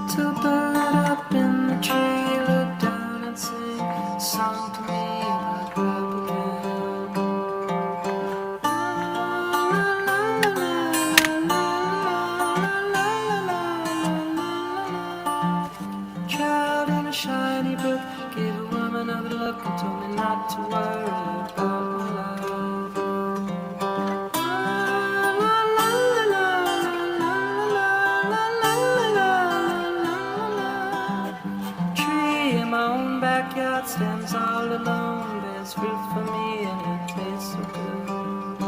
Little bird up in the tree, look down and sing a song to me about rubber band. Child in a shiny book gave a woman another look and told me not to worry about my life. Backyard stands all alone, bears fruit for me and it tastes so good.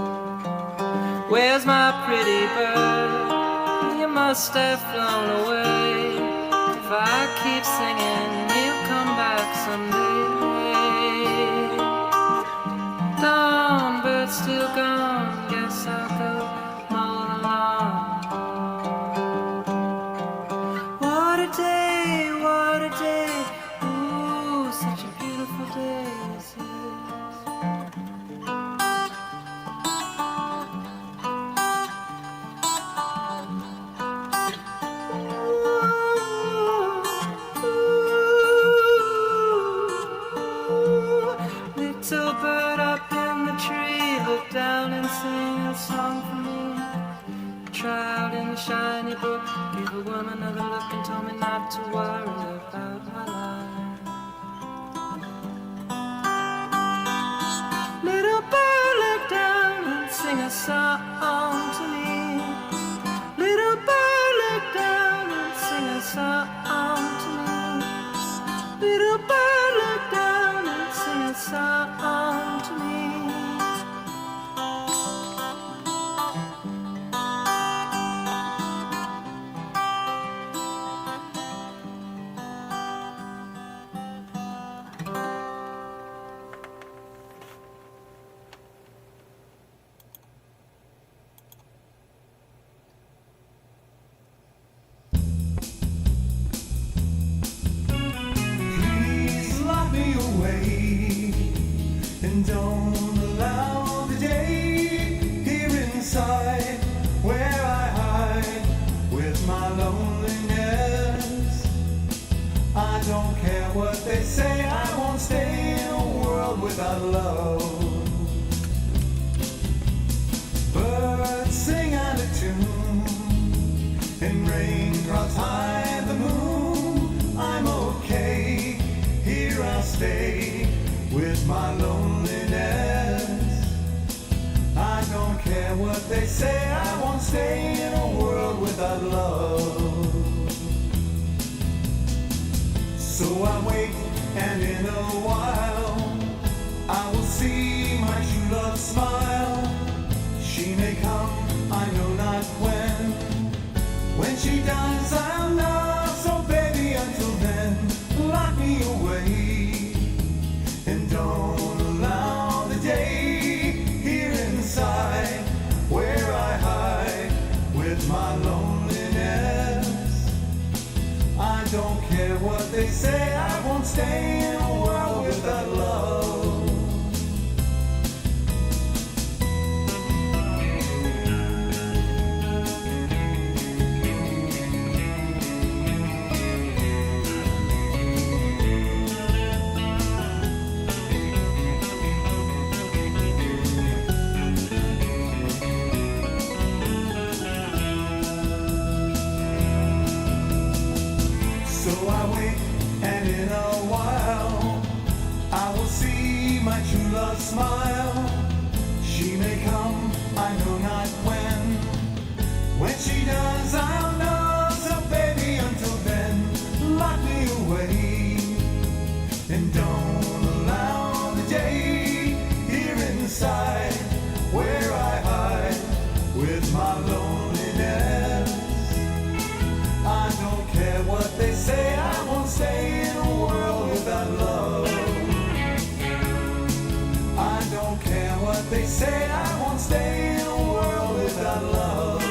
Where's my pretty bird? You must have flown away. If I keep singing, you'll come back someday. Dawn, bird still gone, guess I'll go mow the lawn. What a day, what a day. Such a beautiful day this is. Little bird up in the tree, look down and sing a song for me. A child in the shiny book gave a woman another look and told me not to worry about my life. Little bird, look down and sing a song to me. Little bird, look down and sing a song to me. Little bird, look down and sing a song to me. And don't allow the day here inside where I hide with my loneliness. I don't care what they say, I won't stay in a world without love. Birds sing out of tune and raindrops hide the moon. I'm okay, here I'll stay with my loneliness. I don't care what they say, I won't stay in a world without love. So I wait, and in a while I will see my true love smile. She may come, I know not when. When she does, I'll know. So baby, until then, lock me away. And don't allow the day here inside where I hide with my loneliness. I don't care what they say, I won't stay in a world without love. So I wait, and in a while I will see my true love smile. She may come, I know not when. When she does, I'll know. So baby, until then, lock me away. And don't allow the day here inside where I hide with my loneliness. I don't care what they say, I won't stay in a world without love. I don't care what they say, I won't stay in a world without love.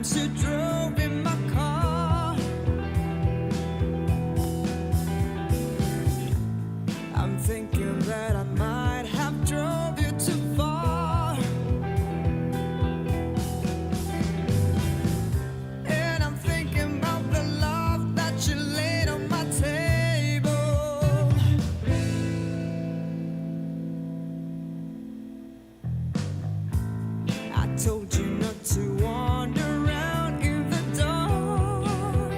times you drove in my car. I'm thinking that I might have drove you too far. And I'm thinking about the love that you laid on my table. I told you not to wander around in the dark.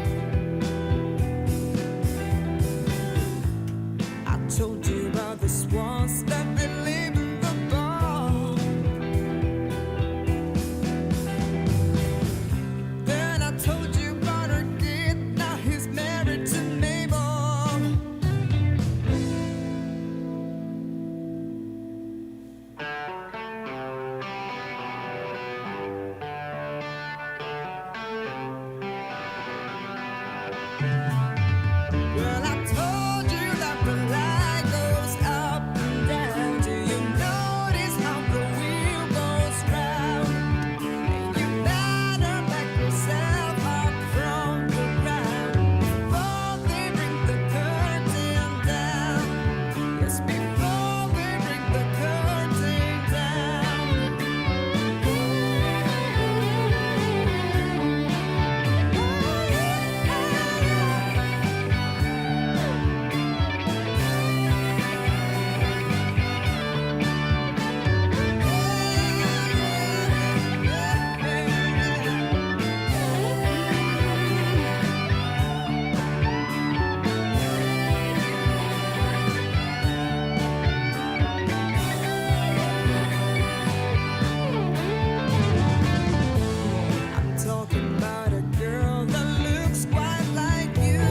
I told you about the swans that they live in the bar. Then I told you about her kid, now he's married to Mabel. Well, I told you that the light goes up and down. Do you notice how the wheel goes round? And you better back yourself up from the ground before they bring the curtain down. Yes, before they bring the curtain down. I'm talking about a girl that looks quite like you.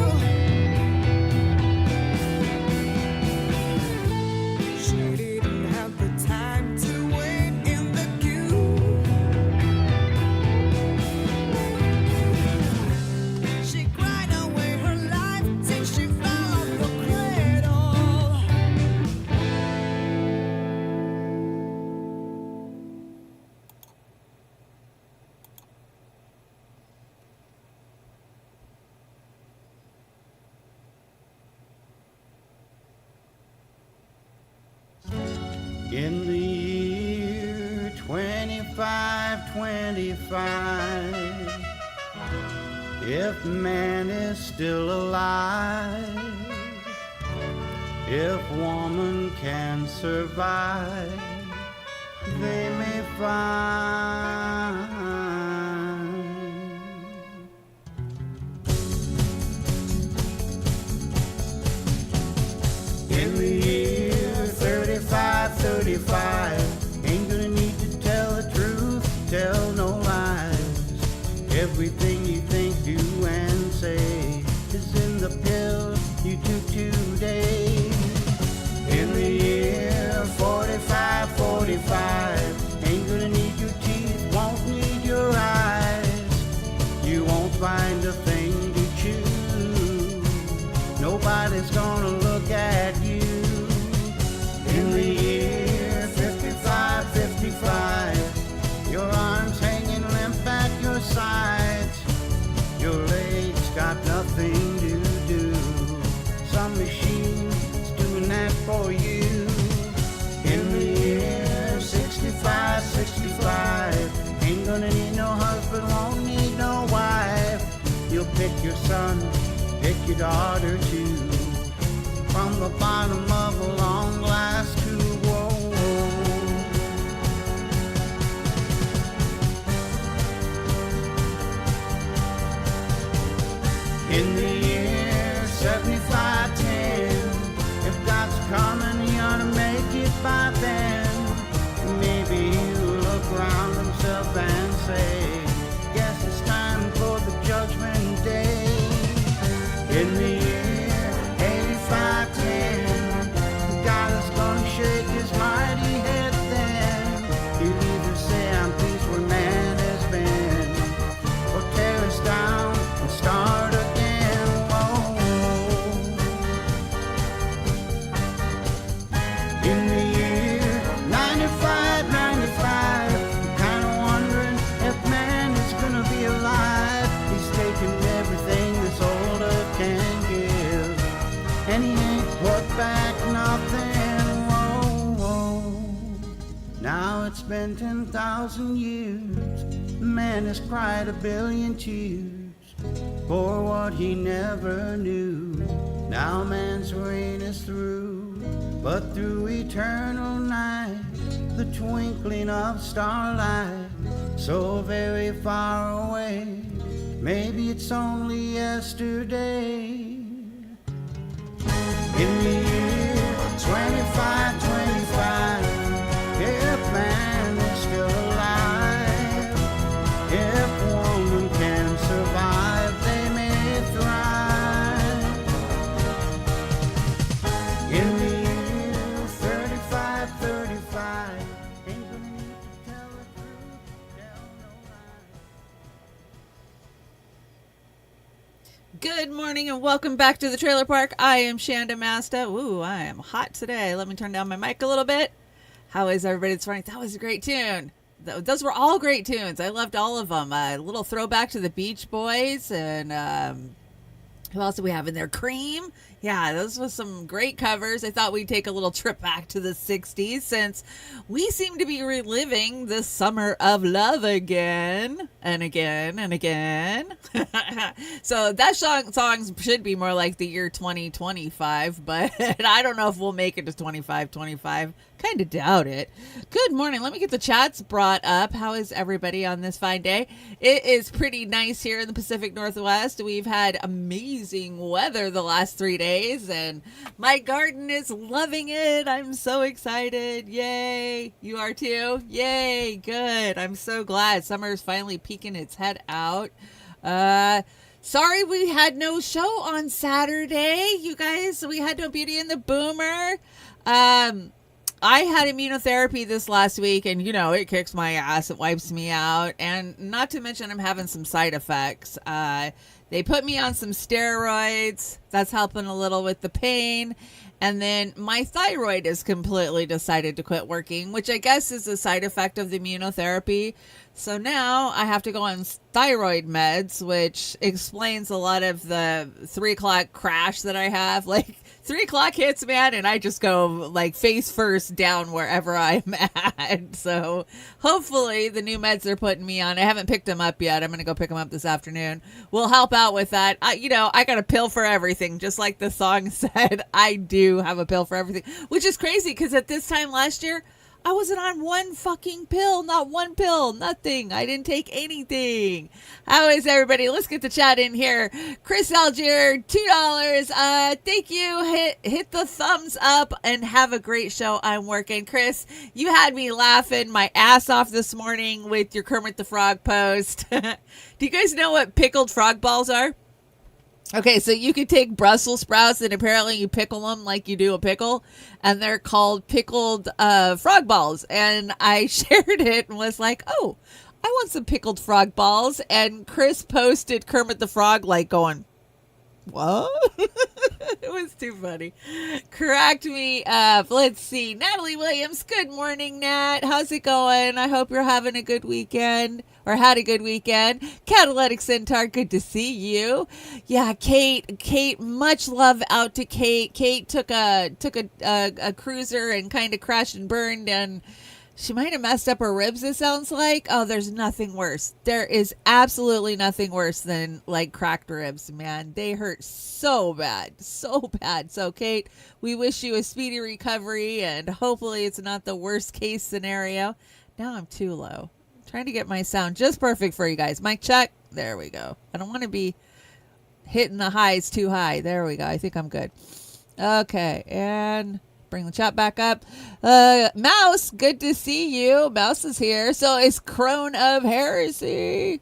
She didn't have the time to wait in the queue. She cried away her life till she fell off the cradle. In the year 2525, if man is still alive, if woman can survive, they may find. In the year 3535, ain't gonna need to tell the truth, tell no lies. Everything you think, do, and say is in the pill you took today. In the year 4545, ain't gonna need your teeth, won't need your eyes. You won't find a thing to chew. Nobody's gonna look at you. In the year 5555, your arms hanging limp at your sides. Your legs got nothing to do. Some machine's doing that for you. In the year 6565, ain't gonna need no husband, won't need no wife. You'll pick your son, pick your daughter too, from the bottom of a long glass tube. Whoa. In the year 7510, if God's coming, he ought to make it by then. Maybe he'll look around himself and say, guess it's time for the judgment day. In the year 8510, God is gonna Now it's been 10,000 years. Man has cried a billion tears for what he never knew. Now man's reign is through, but through eternal night, the twinkling of starlight, so very far away, maybe it's only yesterday. In the year 2525, if man is still alive, if woman can survive, they may thrive. In the year 3535, ain't gonna need to tell the truth, tell no lie. Good morning and welcome back to the trailer park. I am Chanda-Masta. Ooh, I am hot today. Let me turn down my mic a little bit. How is everybody this morning? That was a great tune. Those were all great tunes. I loved all of them. A little throwback to the Beach Boys. And who else do we have in there? Cream. Yeah, those were some great covers. I thought we'd take a little trip back to the 60s since we seem to be reliving the summer of love again and again and again. So that song should be more like the year 2025, but I don't know if we'll make it to 25. Kind of doubt it. Good morning. Let me get the chats brought up. How is everybody on this fine day? It is pretty nice here in the Pacific Northwest. We've had amazing weather the last 3 days, and my garden is loving it. I'm so excited. Yay. You are too? Yay. Good. I'm so glad. Summer is finally peeking its head out. Sorry we had no show on Saturday, you guys. We had no Beauty and the Boomer. I had immunotherapy this last week, and, you know, it kicks my ass. It wipes me out. And not to mention I'm having some side effects. They put me on some steroids. That's helping a little with the pain. And then my thyroid has completely decided to quit working, which I guess is a side effect of the immunotherapy. So now I have to go on thyroid meds, which explains a lot of the 3 o'clock crash that I have. Like, 3 o'clock hits, man, and I just go like face first down wherever I'm at. So hopefully the new meds they're putting me on, I haven't picked them up yet. I'm going to go pick them up this afternoon. Will help out with that. I got a pill for everything. Just like the song said, I do have a pill for everything, which is crazy because at this time last year, I wasn't on one fucking pill, not one pill, nothing. I didn't take anything. How is everybody? Let's get the chat in here. Chris Algier, $2. Thank you. Hit the thumbs up and have a great show. I'm working. Chris, you had me laughing my ass off this morning with your Kermit the Frog post. Do you guys know what pickled frog balls are? Okay, so you could take Brussels sprouts and apparently you pickle them like you do a pickle, and they're called pickled frog balls. And I shared it and was like, oh, I want some pickled frog balls. And Chris posted Kermit the Frog like going, what? It was too funny. Cracked me up. Let's see. Natalie Williams. Good morning, Nat. How's it going? I hope you're having a good weekend or had a good weekend. Catalytic Centaur. Good to see you. Yeah, Kate. Much love out to Kate. Kate took a cruiser and kind of crashed and burned, and she might have messed up her ribs, it sounds like. Oh, there's nothing worse. There is absolutely nothing worse than, like, cracked ribs, man. They hurt so bad. So bad. So, Kate, we wish you a speedy recovery, and hopefully it's not the worst case scenario. Now I'm too low. I'm trying to get my sound just perfect for you guys. Mic check. There we go. I don't want to be hitting the highs too high. There we go. I think I'm good. Okay, and bring the chat back up. Mouse, good to see you. Mouse is here. So is Crone of Heresy.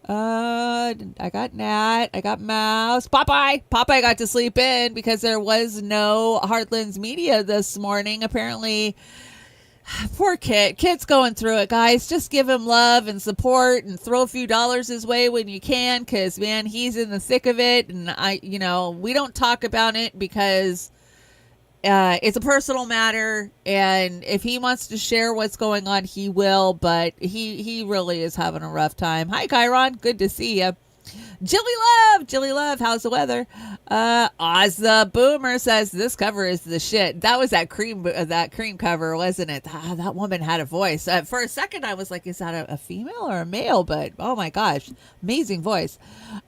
I got Nat. I got Mouse. Popeye got to sleep in because there was no Heartlands Media this morning. Apparently, poor Kit. Kit's going through it, guys. Just give him love and support and throw a few dollars his way when you can, because, man, he's in the thick of it. And we don't talk about it because it's a personal matter, and if he wants to share what's going on, he will, but he really is having a rough time. Hi, Chiron. Good to see you. Jilly Love, how's the weather? Oz the Boomer says this cover is the shit. That was that cream cover, wasn't it? That woman had a voice. For a second, I was like, is that a female or a male? But oh my gosh, amazing voice.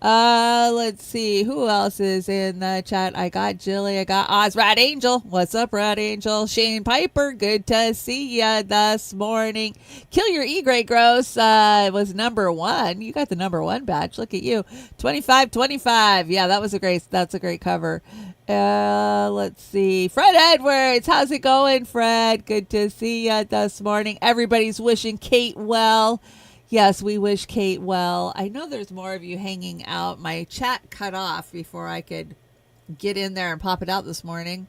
Let's see who else is in the chat. I got Jilly. I got Oz Rat Angel. What's up, Rat Angel? Shane Piper. Good to see ya this morning. Kill Your E-Grey Gross was number 1. You got the number 1 badge. Look at you. 25. Yeah, that's a great cover. Let's see. Fred Edwards. How's it going, Fred? Good to see you this morning. Everybody's wishing Kate well. Yes, we wish Kate well. I know there's more of you hanging out. My chat cut off before I could get in there and pop it out this morning.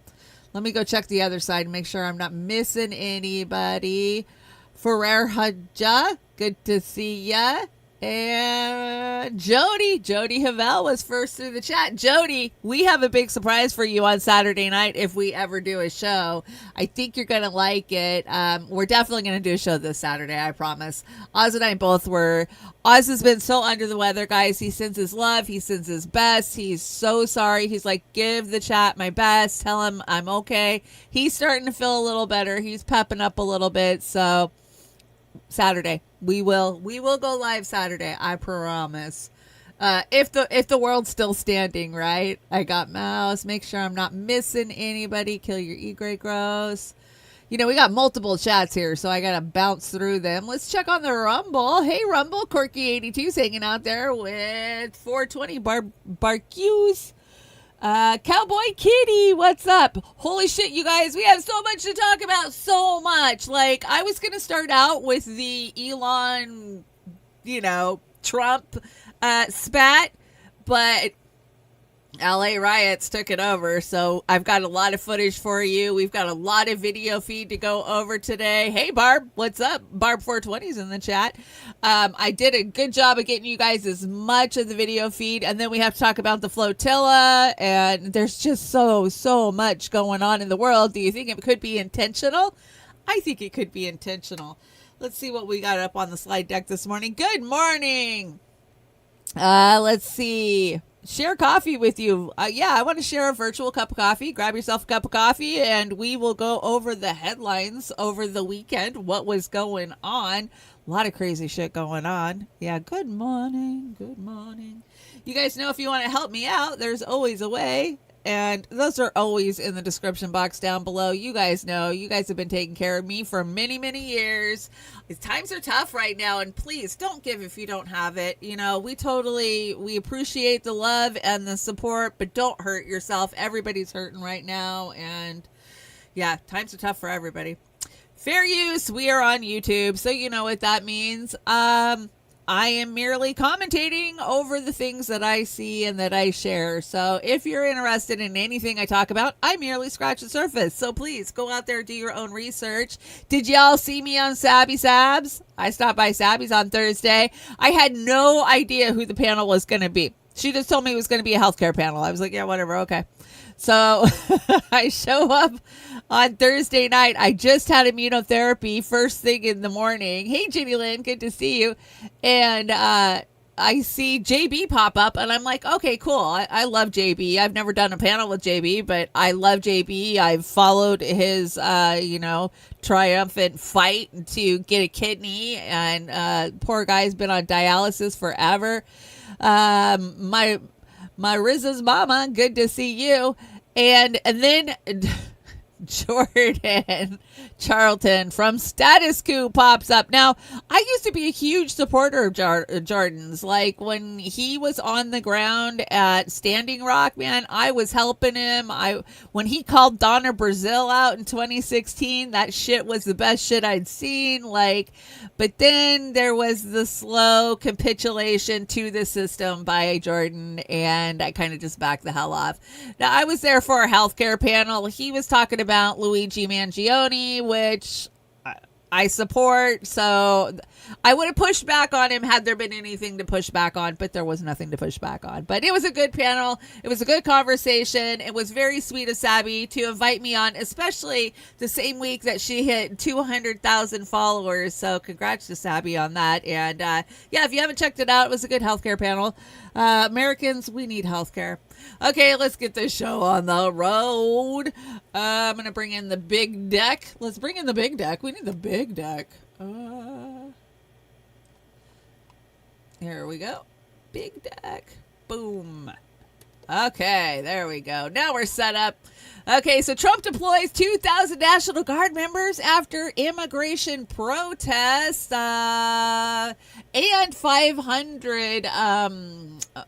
Let me go check the other side and make sure I'm not missing anybody. Ferrer Hadja, good to see ya. And Jody Havel was first through the chat. Jody, we have a big surprise for you on Saturday night if we ever do a show. I think you're going to like it. We're definitely going to do a show this Saturday, I promise. Oz and I both were. Oz has been so under the weather, guys. He sends his love. He sends his best. He's so sorry. He's like, give the chat my best. Tell him I'm okay. He's starting to feel a little better. He's pepping up a little bit. So Saturday. We will go live Saturday, I promise. If the world's still standing, right? I got mouse. Make sure I'm not missing anybody. Kill Your E-Grey Gross. You know, we got multiple chats here, so I gotta bounce through them. Let's check on the Rumble. Hey, Rumble, Corky82's hanging out there with 420 Barbecues. Cowboy Kitty, what's up? Holy shit, you guys, we have so much to talk about. So much. Like, I was going to start out with the Elon, Trump spat, but LA riots took it over. So I've got a lot of footage for you. We've got a lot of video feed to go over today. Hey, Barb, what's up? Barb 420's in the chat. I did a good job of getting you guys as much of the video feed. And then we have to talk about the flotilla. And there's just so much going on in the world. Do you think it could be intentional? I think it could be intentional. Let's see what we got up on the slide deck this morning. Good morning. Let's see. Share coffee with you. I want to share a virtual cup of coffee. Grab yourself a cup of coffee and we will go over the headlines over the weekend. What was going on? A lot of crazy shit going on. Yeah, good morning. Good morning. You guys know if you want to help me out, there's always a way. And those are always in the description box down below. You guys know, you guys have been taking care of me for many, many years. Times are tough right now, and please don't give if you don't have it. You know, we appreciate the love and the support, but don't hurt yourself. Everybody's hurting right now, and yeah, times are tough for everybody. Fair use, we are on YouTube, so you know what that means. I am merely commentating over the things that I see and that I share. So if you're interested in anything I talk about, I merely scratch the surface. So please go out there, do your own research. Did y'all see me on Sabby Sabs? I stopped by Sabby's on Thursday. I had no idea who the panel was going to be. She just told me it was going to be a healthcare panel. I was like, yeah, whatever. Okay. So I show up on Thursday night. I just had immunotherapy first thing in the morning. Hey, Jenny Lynn, good to see you. And I see JB pop up and I'm like, okay, cool. I love JB. I've never done a panel with JB, but I love JB. I've followed his, triumphant fight to get a kidney, and poor guy's been on dialysis forever. My Riz's mama, good to see you. And then Jordan Charlton from Status Quo pops up. Now, I used to be a huge supporter of Jordan's. Like, when he was on the ground at Standing Rock, man, I was helping him. When he called Donna Brazil out in 2016, that shit was the best shit I'd seen. But then there was the slow capitulation to the system by Jordan, and I kind of just backed the hell off. Now, I was there for a healthcare panel. He was talking about Luigi Mangione, which I support. So I would have pushed back on him had there been anything to push back on, but there was nothing to push back on. But it was a good panel. It was a good conversation. It was very sweet of Sabby to invite me on, especially the same week that she hit 200,000 followers. So congrats to Sabby on that. And if you haven't checked it out, it was a good healthcare panel. Americans, we need healthcare. Okay, let's get this show on the road. I'm going to bring in the big deck. Let's bring in the big deck. We need the big deck. Here we go. Big deck. Boom. Okay, there we go. Now we're set up. Okay, so Trump deploys 2,000 National Guard members after immigration protests, and 500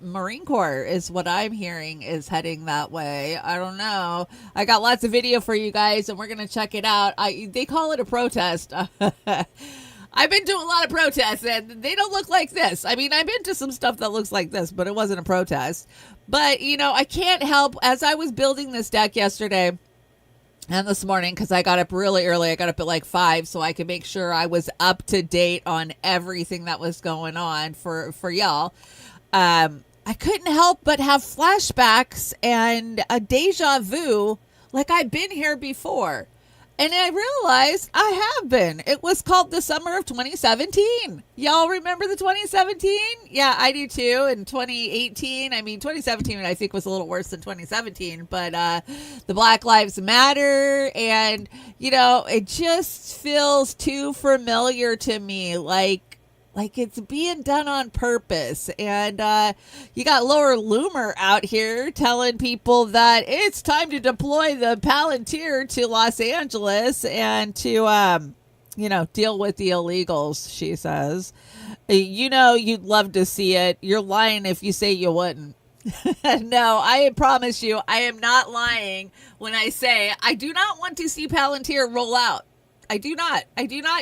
Marine Corps is what I'm hearing is heading that way. I don't know. I got lots of video for you guys, and we're going to check it out. They call it a protest. I've been to a lot of protests, and they don't look like this. I mean, I've been to some stuff that looks like this, but it wasn't a protest. But, you know, I can't help, as I was building this deck yesterday and this morning, because I got up really early. I got up at like 5 so I could make sure I was up to date on everything that was going on for y'all. I couldn't help but have flashbacks and a deja vu, like I've been here before. And I realized I have been. It was called the summer of 2017. Y'all remember the 2017? Yeah, I do too. In 2018, I mean, 2017 I think was a little worse than 2017. But the Black Lives Matter, and, you know, it just feels too familiar to me. Like it's being done on purpose. And you got Lower Loomer out here telling people that it's time to deploy the Palantir to Los Angeles and to, you know, deal with the illegals, she says. You know, you'd love to see it. You're lying if you say you wouldn't. No, I promise you, I am not lying when I say I do not want to see Palantir roll out. I do not,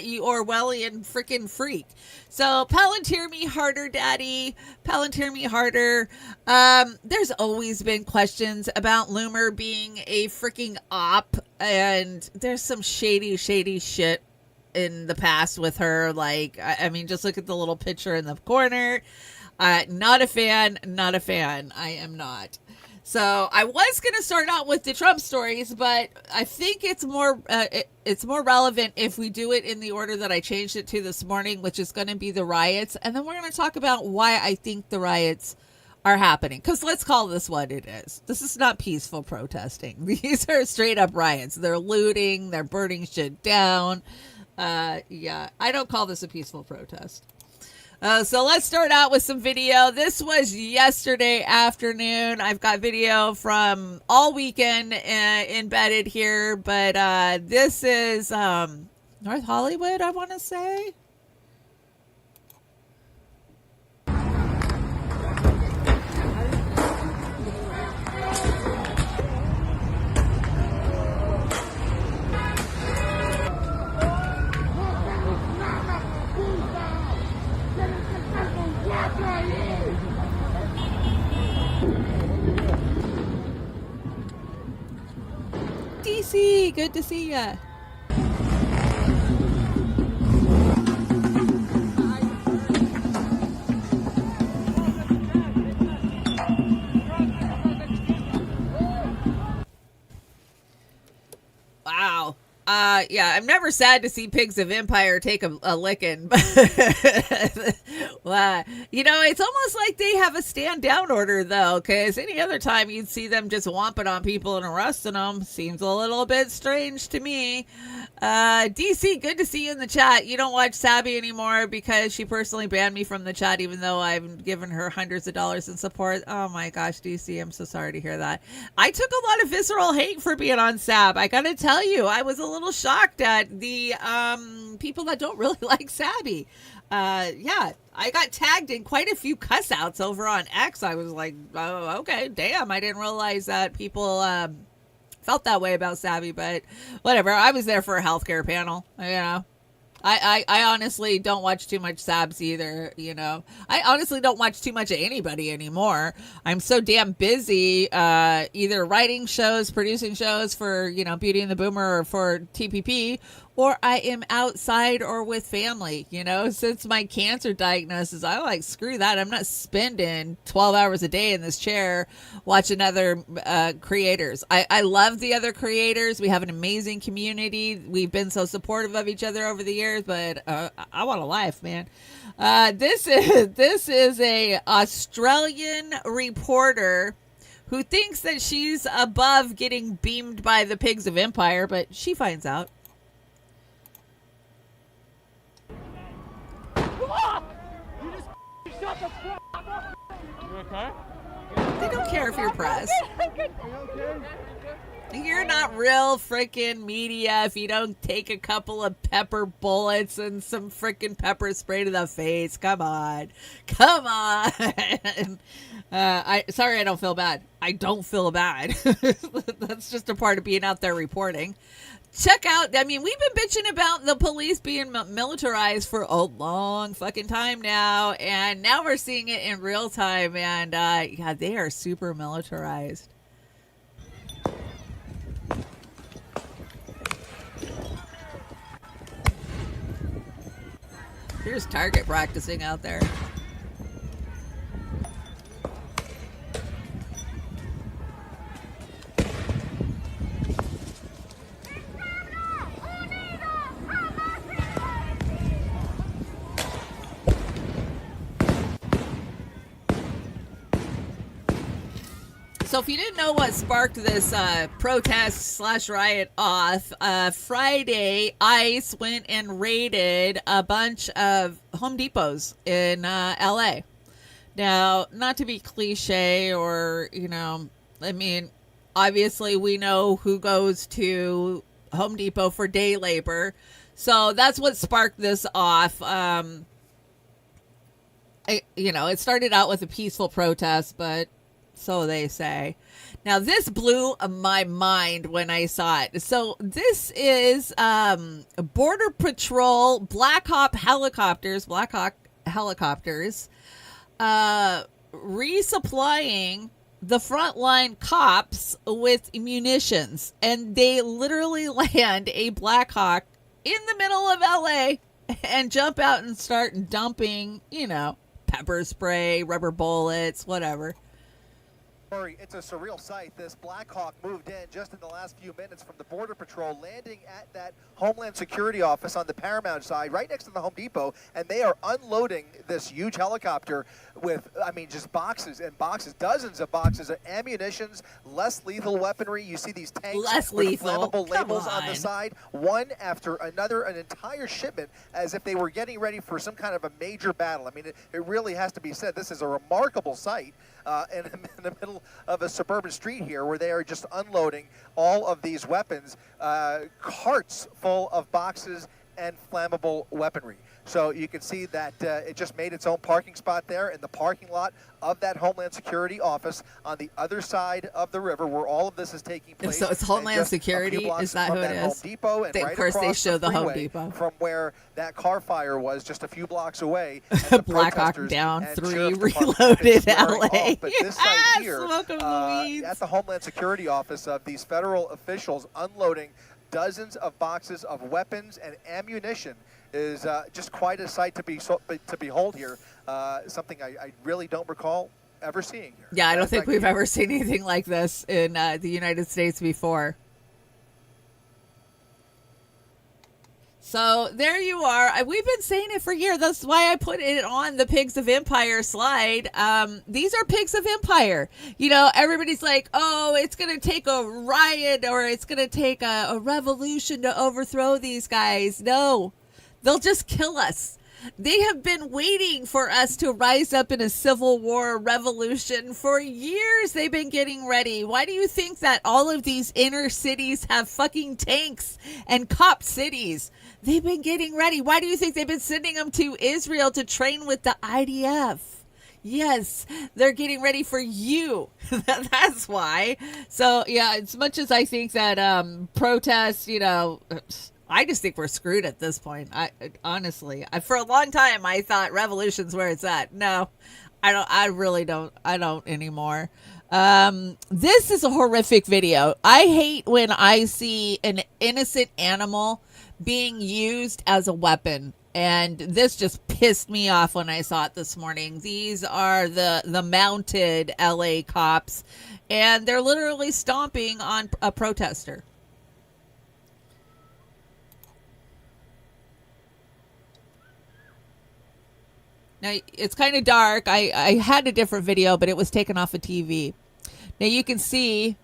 you Orwellian freaking freak. So Palantir me harder, daddy. Palantir me harder. There's always been questions about Loomer being a freaking op, and there's some shady shit in the past with her. Like, I mean, just look at the little picture in the corner. Not a fan. I am not. So I was going to start out with the Trump stories, but I think it's more relevant if we do it in the order that I changed it to this morning, which is going to be the riots. And then we're going to talk about why I think the riots are happening. Because let's call this what it is. This is not peaceful protesting. These are straight up riots. They're looting. They're burning shit down. Yeah, I don't call this a peaceful protest. So let's start out with some video. This was yesterday afternoon. I've got video from all weekend embedded here, but this is North Hollywood, I want to say. DC, good to see ya. Wow. Yeah, I'm never sad to see Pigs of Empire take a licking, but well, you know, it's almost like they have a stand down order though, because any other time you'd see them just whomping on people and arresting them. Seems a little bit strange to me. DC, good to see you in the chat. You don't watch Sabby anymore because she personally banned me from the chat, even though I've given her hundreds of dollars in support. Oh my gosh, DC, I'm so sorry to hear that. I took a lot of visceral hate for being on Sab. I gotta tell you, I was a little shocked at the people that don't really like Sabby. Yeah, I got tagged in quite a few cuss outs over on X. I was like, oh, okay, damn, I didn't realize that people felt that way about Savvy, but whatever. I was there for a healthcare panel, you know. I honestly don't watch too much Sabs either, you know. I honestly don't watch too much of anybody anymore. I'm so damn busy either writing shows, producing shows for, you know, Beauty and the Boomer or for TPP, or I am outside or with family. You know, since my cancer diagnosis, I like, screw that. I'm not spending 12 hours a day in this chair watching other creators. I love the other creators. We have an amazing community. We've been so supportive of each other over the years, but I want a life, man. This is a Australian reporter who thinks that she's above getting beamed by the pigs of empire, but she finds out. You okay? They don't care if you're press. You're not real freaking media if you don't take a couple of pepper bullets and some freaking pepper spray to the face. Come on. Sorry, I don't feel bad. I don't feel bad. That's just a part of being out there reporting. Check out, I mean, we've been bitching about the police being militarized for a long fucking time now, and now we're seeing it in real time, and yeah, they are super militarized. Here's target practicing out there. So if you didn't know what sparked this protest / riot off, Friday, ICE went and raided a bunch of Home Depots in LA. Now, not to be cliche or, you know, I mean, obviously we know who goes to Home Depot for day labor. So that's what sparked this off. It started out with a peaceful protest, but so they say. Now, this blew my mind when I saw it. So this is Border Patrol Black Hawk helicopters, resupplying the frontline cops with munitions. And they literally land a Black Hawk in the middle of LA and jump out and start dumping, pepper spray, rubber bullets, whatever. It's a surreal sight. This Black Hawk moved in just in the last few minutes from the Border Patrol, landing at that Homeland Security office on the Paramount side, right next to the Home Depot, and they are unloading this huge helicopter with, just boxes and boxes, dozens of boxes of ammunitions, less lethal weaponry. You see these tanks with flammable labels on the side, one after another, an entire shipment, as if they were getting ready for some kind of a major battle. It really has to be said, this is a remarkable sight. In the middle of a suburban street here, where they are just unloading all of these weapons, carts full of boxes and flammable weaponry. So you can see that it just made its own parking spot there in the parking lot of that Homeland Security office on the other side of the river, where all of this is taking place. So it's Homeland Security? Is that who it is? Home Depot, and of course, they show the Home Depot from where that car fire was just a few blocks away. Black Hawk down 3 reloaded LA. But this site here, at the Homeland Security office of these federal officials unloading dozens of boxes of weapons and ammunition is just quite a sight to behold here. Something I really don't recall ever seeing here. Yeah, I don't think we've ever seen anything like this in the United States before. So there you are. We've been saying it for years. That's why I put it on the Pigs of Empire slide. These are Pigs of Empire. Everybody's like, oh, it's going to take a riot or it's going to take a revolution to overthrow these guys. No, they'll just kill us. They have been waiting for us to rise up in a civil war revolution for years. They've been getting ready. Why do you think that all of these inner cities have fucking tanks and cop cities? They've been getting ready. Why do you think they've been sending them to Israel to train with the IDF? Yes, they're getting ready for you. That's why. So, yeah, as much as I think that protests, I just think we're screwed at this point. Honestly, for a long time, I thought revolution's where it's at. No, I don't. I really don't. I don't anymore. This is a horrific video. I hate when I see an innocent animal being used as a weapon. And this just pissed me off when I saw it this morning. These are the mounted LA cops, and they're literally stomping on a protester. Now, it's kind of dark. I had a different video, but it was taken off of TV. Now, you can see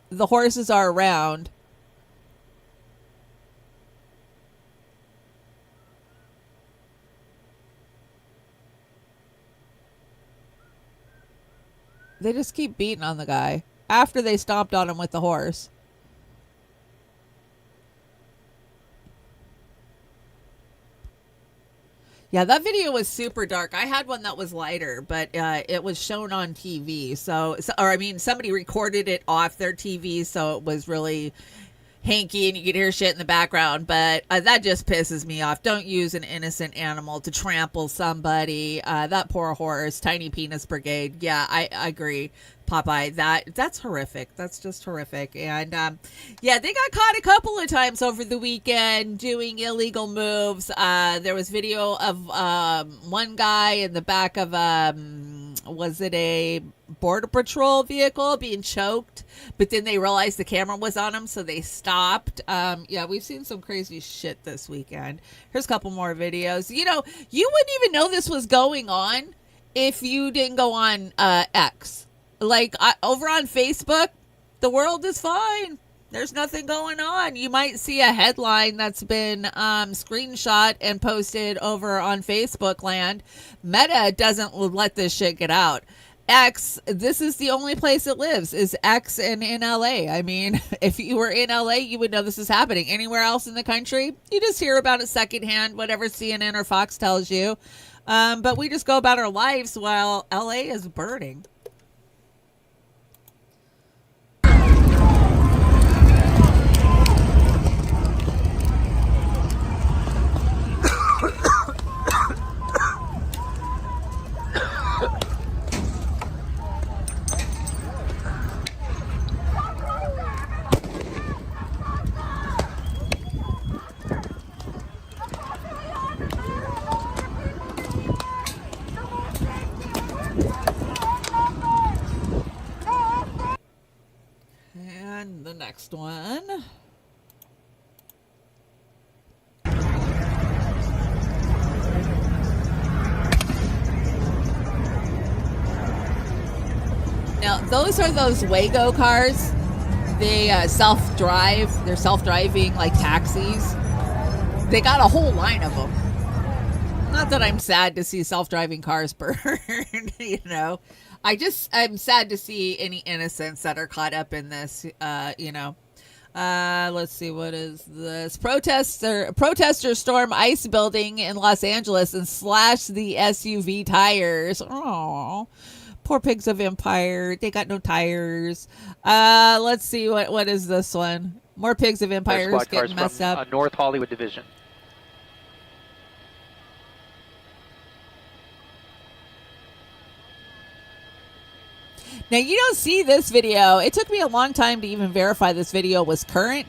the horses are around. They just keep beating on the guy after they stomped on him with the horse. Yeah, that video was super dark. I had one that was lighter, but it was shown on TV. Somebody recorded it off their TV, so it was really hanky and you could hear shit in the background. But that just pisses me off. Don't use an innocent animal to trample somebody. That poor horse, Tiny Penis Brigade. Yeah, I agree, Popeye. That's horrific. That's just horrific. And yeah, they got caught a couple of times over the weekend doing illegal moves. There was video of one guy in the back of was it a Border Patrol vehicle being choked, but then they realized the camera was on him, so they stopped. Yeah, we've seen some crazy shit this weekend. Here's a couple more videos. You know, you wouldn't even know this was going on if you didn't go on X. Like, over on Facebook, the world is fine. There's nothing going on. You might see a headline that's been screenshot and posted over on Facebook land. Meta doesn't let this shit get out. X, this is the only place it lives, is X and in LA. I mean, if you were in LA, you would know this is happening. Anywhere else in the country, you just hear about it secondhand, whatever CNN or Fox tells you. But we just go about our lives while LA is burning. And the next one. Now, those are those Wago cars. They self-drive. They're self-driving like taxis. They got a whole line of them. Not that I'm sad to see self-driving cars burn, you know. I'm sad to see any innocents that are caught up in this, you know. Let's see, what is this? Protesters storm ICE building in Los Angeles and slash the SUV tires. Oh, poor pigs of empire. They got no tires. Let's see, what is this one? More pigs of empire getting messed up. North Hollywood Division. Now, you don't see this video. It took me a long time to even verify this video was current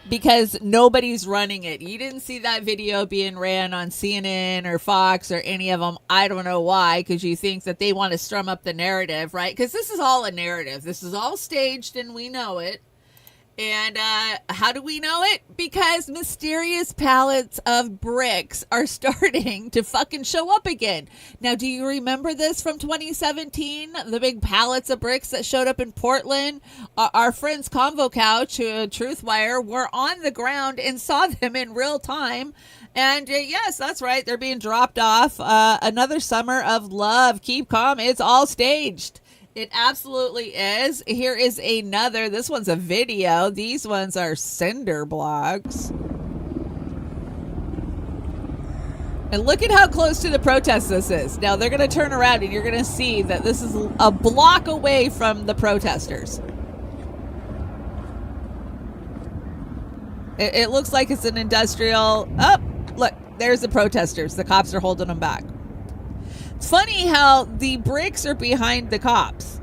because nobody's running it. You didn't see that video being ran on CNN or Fox or any of them. I don't know why, because you think that they want to strum up the narrative, right? Because this is all a narrative. This is all staged and we know it. And how do we know it? Because mysterious pallets of bricks are starting to fucking show up again. Now, do you remember this from 2017? The big pallets of bricks that showed up in Portland? Our friends Convo Couch, Truthwire, were on the ground and saw them in real time. And yes, that's right. They're being dropped off. Another summer of love. Keep calm. It's all staged. It absolutely is. Here is another. This one's a video. These ones are cinder blocks. And look at how close to the protest this is. Now they're going to turn around and you're going to see that this is a block away from the protesters. It looks like it's an industrial. Oh, look, there's the protesters. The cops are holding them back. It's funny how the bricks are behind the cops.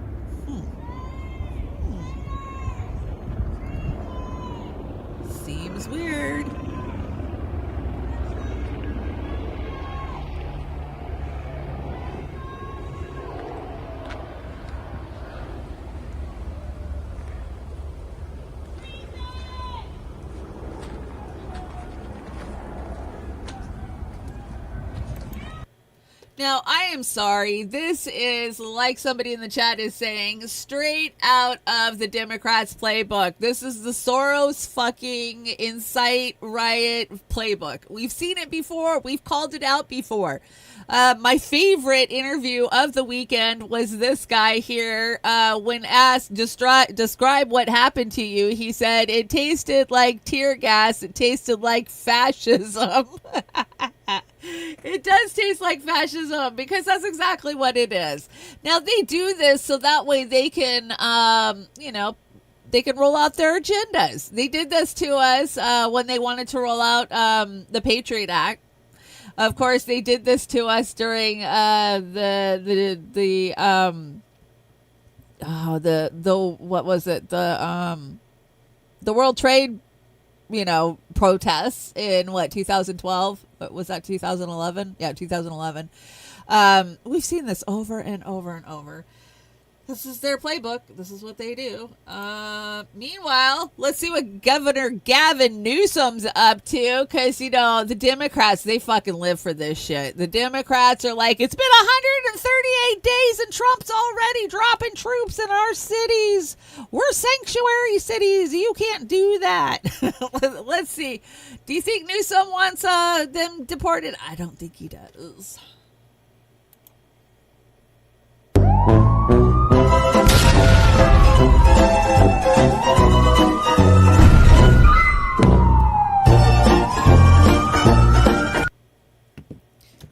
Now, I am sorry. This is, like somebody in the chat is saying, straight out of the Democrats' playbook. This is the Soros fucking incite riot playbook. We've seen it before. We've called it out before. My favorite interview of the weekend was this guy here. When asked, describe what happened to you, he said, it tasted like tear gas. It tasted like fascism. It does taste like fascism because that's exactly what it is. Now, they do this so that way they can, they can roll out their agendas. They did this to us when they wanted to roll out the Patriot Act. Of course, they did this to us during the World Trade, protests in 2012. What was that, 2011? Yeah, 2011. We've seen this over and over and over. This is their playbook. This is what they do. Meanwhile, let's see what Governor Gavin Newsom's up to. Because, the Democrats, they fucking live for this shit. The Democrats are like, it's been 138 days and Trump's already dropping troops in our cities. We're sanctuary cities. You can't do that. Let's see. Do you think Newsom wants them deported? I don't think he does.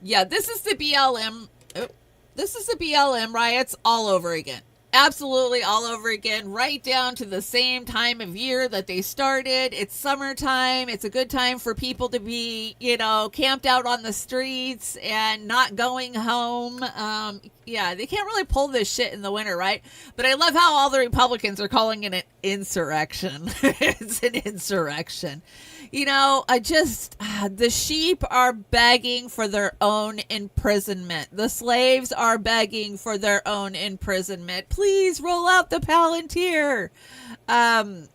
Yeah, this is the BLM. This is the BLM riots all over again. Absolutely all over again, right down to the same time of year that they started. It's summertime. It's a good time for people to be, camped out on the streets and not going home. Yeah, they can't really pull this shit in the winter, right? But I love how all the Republicans are calling it an insurrection. It's an insurrection. The sheep are begging for their own imprisonment. The slaves are begging for their own imprisonment. Please roll out the Palantir. And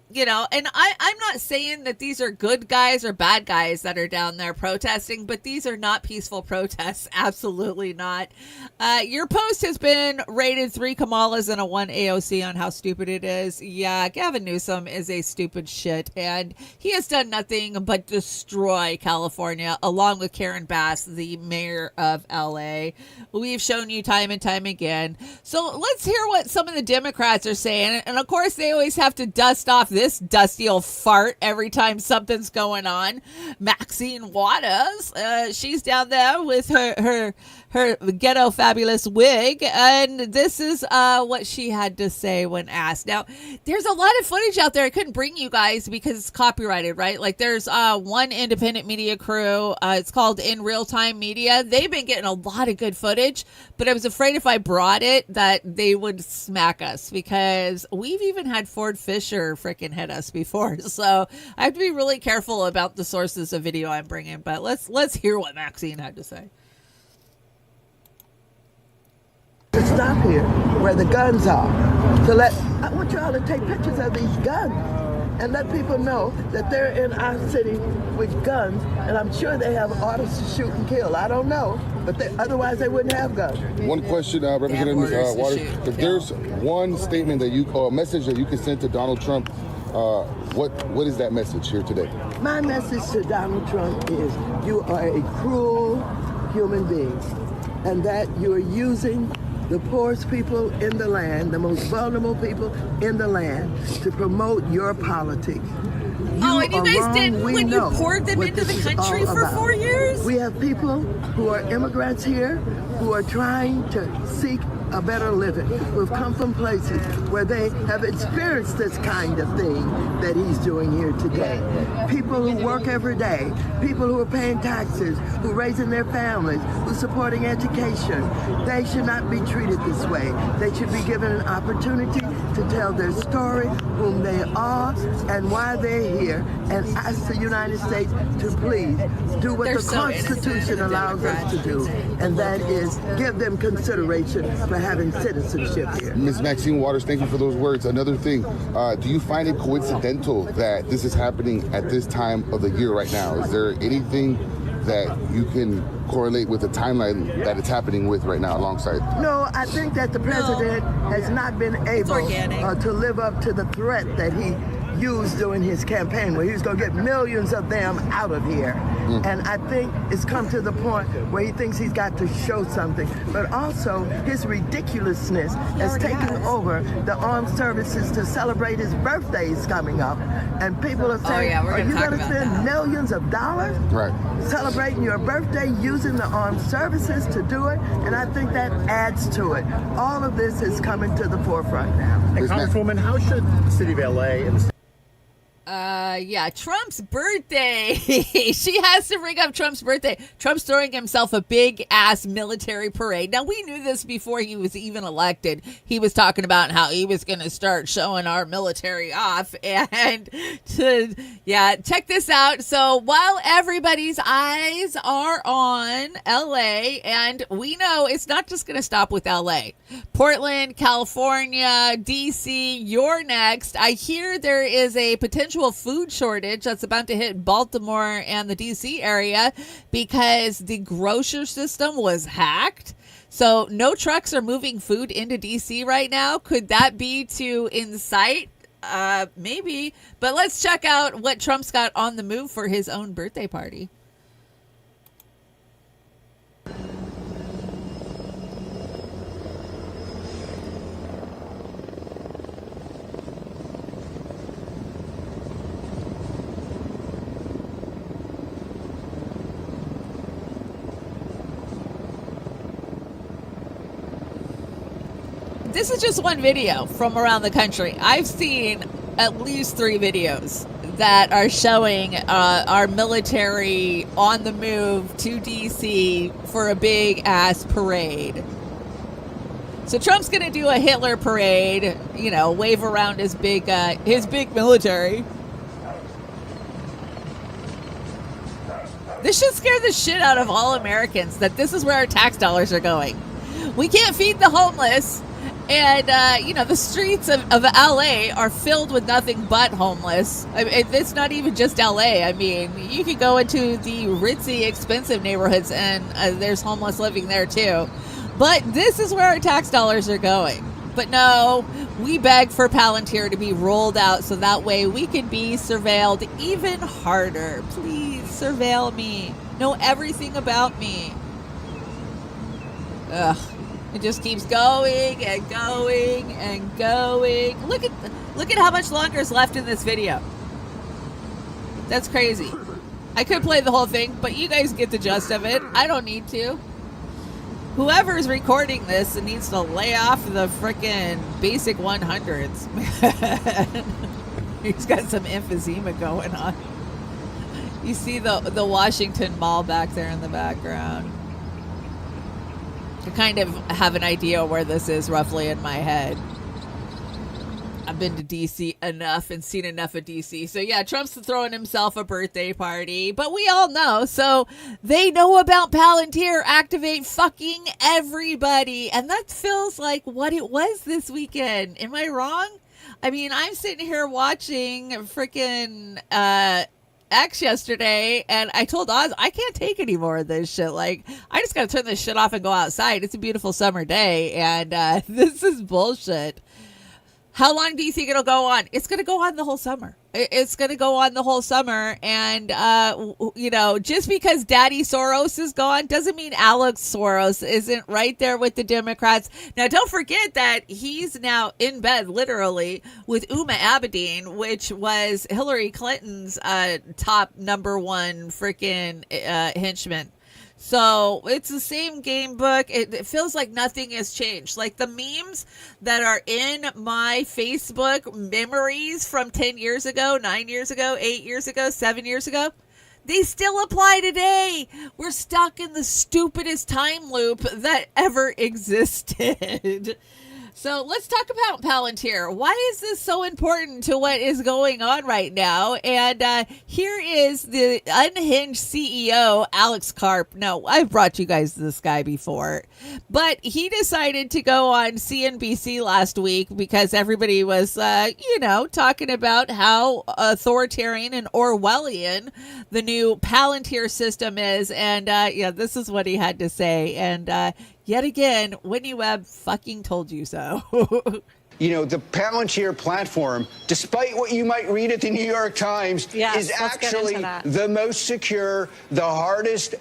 I'm not saying that these are good guys or bad guys that are down there protesting, but these are not peaceful protests. Absolutely not. Your post has been rated 3 Kamalas and a 1 AOC on how stupid it is. Yeah, Gavin Newsom is a stupid shit, and he has done nothing but destroy California, along with Karen Bass, the mayor of LA. We've shown you time and time again. So let's hear what some of the Democrats are saying. And of course, they always have to dust off this dusty old fart every time something's going on. Maxine Waters, she's down there with her ghetto fabulous wig, and this is what she had to say when asked. Now, there's a lot of footage out there I couldn't bring you guys because it's copyrighted, right? Like, there's one independent media crew, it's called In Real Time Media. They've been getting a lot of good footage, but I was afraid if I brought it that they would smack us, because we've even had Ford Fisher freaking hit us before. So I have to be really careful about the sources of video I'm bringing, but let's hear what Maxine had to say. To stop here where the guns are. I want you all to take pictures of these guns and let people know that they're in our city with guns, and I'm sure they have orders to shoot and kill. I don't know, but otherwise they wouldn't have guns. One question, Representative Waters. If there's one statement that a message that you can send to Donald Trump, what is that message here today? My message to Donald Trump is you are a cruel human being, and that you are using the poorest people in the land, the most vulnerable people in the land, to promote your politics. And you guys did when you poured them into the country for 4 years? We have people who are immigrants here who are trying to seek a better living, who have come from places where they have experienced this kind of thing that he's doing here today. People who work every day, people who are paying taxes, who are raising their families, who are supporting education. They should not be treated this way. They should be given an opportunity to tell their story, whom they are, and why they're here, and ask the United States to please do what the Constitution allows us to do, and that is give them consideration for having citizenship here. Ms. Maxine Waters, thank you for those words. Another thing, do you find it coincidental that this is happening at this time of the year right now? Is there anything that you can correlate with the timeline that it's happening with right now alongside? No, I think that the president has not been able to live up to the threat that he used during his campaign, where he was going to get millions of them out of here. And I think it's come to the point where he thinks he's got to show something. But also, his ridiculousness has taken over the armed services to celebrate his birthdays coming up. And people are saying, are you going to spend millions of dollars celebrating your birthday using the armed services to do it? And I think that adds to it. All of this is coming to the forefront now. And Congresswoman, how should the city of LA and the yeah, Trump's birthday. She has to bring up Trump's birthday. Trump's throwing himself a big ass military parade. Now, we knew this before he was even elected. He was talking about how he was going to start showing our military off. And check this out. So while everybody's eyes are on LA, and we know it's not just going to stop with LA, Portland, California, DC, you're next. I hear there is a potential food shortage that's about to hit Baltimore and the DC area because the grocery system was hacked. So no trucks are moving food into DC right now. Could that be to incite? Maybe. But let's check out what Trump's got on the move for his own birthday party. This is just one video from around the country. I've seen at least 3 videos that are showing our military on the move to DC for a big ass parade. So Trump's going to do a Hitler parade, you know, wave around his big military. This should scare the shit out of all Americans that this is where our tax dollars are going. We can't feed the homeless. And, the streets of LA are filled with nothing but homeless. I mean, it's not even just LA. I mean, you could go into the ritzy, expensive neighborhoods and there's homeless living there too. But this is where our tax dollars are going. But no, we beg for Palantir to be rolled out so that way we can be surveilled even harder. Please surveil me. Know everything about me. Ugh. It just keeps going and going and going. Look at how much longer is left in this video. That's crazy. I could play the whole thing, but you guys get the gist of it. I don't need to. Whoever's recording this needs to lay off the frickin' basic 100s. He's got some emphysema going on. You see the Washington Mall back there in the background. I kind of have an idea where this is roughly in my head. I've been to DC enough and seen enough of DC. So yeah, Trump's throwing himself a birthday party, but we all know. So they know about Palantir. Activate fucking everybody. And that feels like what it was this weekend. Am I wrong? I mean, I'm sitting here watching freaking X yesterday, and I told Oz I can't take any more of this shit. Like, I just gotta turn this shit off and go outside. It's a beautiful summer day, and this is bullshit. How long do you think it'll go on? It's gonna go on the whole summer. It's gonna go on the whole summer, and just because Daddy Soros is gone doesn't mean Alex Soros isn't right there with the Democrats. Now, don't forget that he's now in bed, literally, with Uma Abedin, which was Hillary Clinton's top number 1 freaking henchman. So it's the same game book. It feels like nothing has changed. Like the memes that are in my Facebook memories from 10 years ago, 9 years ago, 8 years ago, 7 years ago, they still apply today. We're stuck in the stupidest time loop that ever existed. So let's talk about Palantir. Why is this so important to what is going on right now? And here is the unhinged CEO, Alex Karp. Now, I've brought you guys this guy before, but he decided to go on CNBC last week because everybody was, talking about how authoritarian and Orwellian the new Palantir system is. And this is what he had to say. And yet again, Whitney Webb fucking told you so. You know, the Palantir platform, despite what you might read at the New York Times, is actually the most secure, the hardest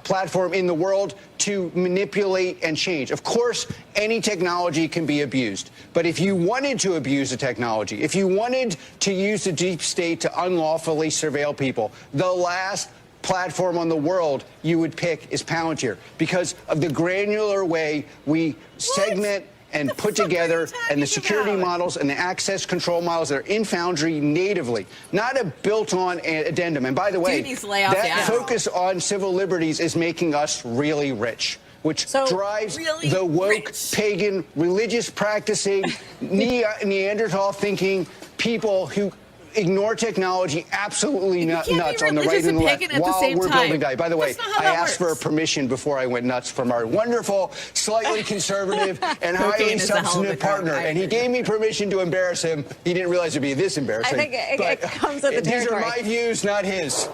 platform in the world to manipulate and change. Of course, any technology can be abused. But if you wanted to abuse the technology, if you wanted to use the deep state to unlawfully surveil people, the last platform on the world you would pick is Palantir because of the granular way we segment and put together and the security models and the access control models that are in Foundry natively, not a built-on addendum. And by the way, that focus on civil liberties is making us really rich, which drives the woke, pagan, religious practicing, Neanderthal thinking people who ignore technology absolutely nuts on the right and the left while we're building value. By the way, I asked for a permission before I went nuts from our wonderful, slightly conservative and highly substantive partner. And he gave me permission to embarrass him. He didn't realize it'd be this embarrassing. I think it comes with the territory. These are my views, not his.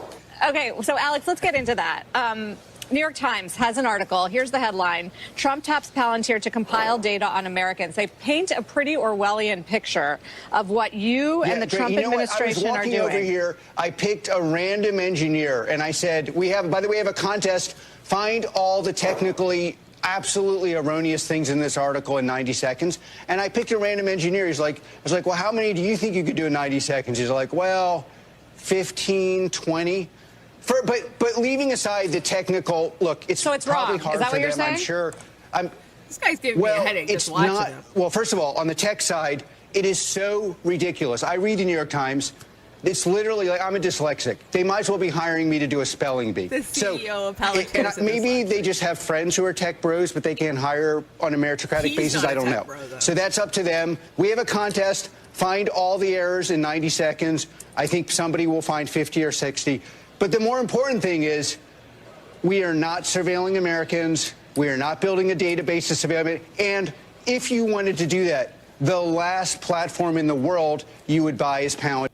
Okay, so Alex, let's get into that. New York Times has an article. Here's the headline. Trump taps Palantir to compile data on Americans. They paint a pretty Orwellian picture of what you and the Trump administration are doing. Over here, I picked a random engineer, and I said, by the way, we have a contest. Find all the absolutely erroneous things in this article in 90 seconds. And I picked a random engineer. I was like, well, how many do you think you could do in 90 seconds? He's like, well, 15, 20. But leaving aside the technical, look, it's probably wrong. hard for them, I'm sure. This guy's giving me a headache just watching him. Well, first of all, on the tech side, it is so ridiculous. I read the New York Times. It's literally like I'm a dyslexic. They might as well be hiring me to do a spelling bee. The CEO of Palantir. Maybe they just have friends who are tech bros, but they can't hire on a meritocratic basis. I don't know. So that's up to them. We have a contest. Find all the errors in 90 seconds. I think somebody will find 50 or 60. But the more important thing is we are not surveilling Americans. We are not building a database to surveil them. And if you wanted to do that, the last platform in the world you would buy is Palantir.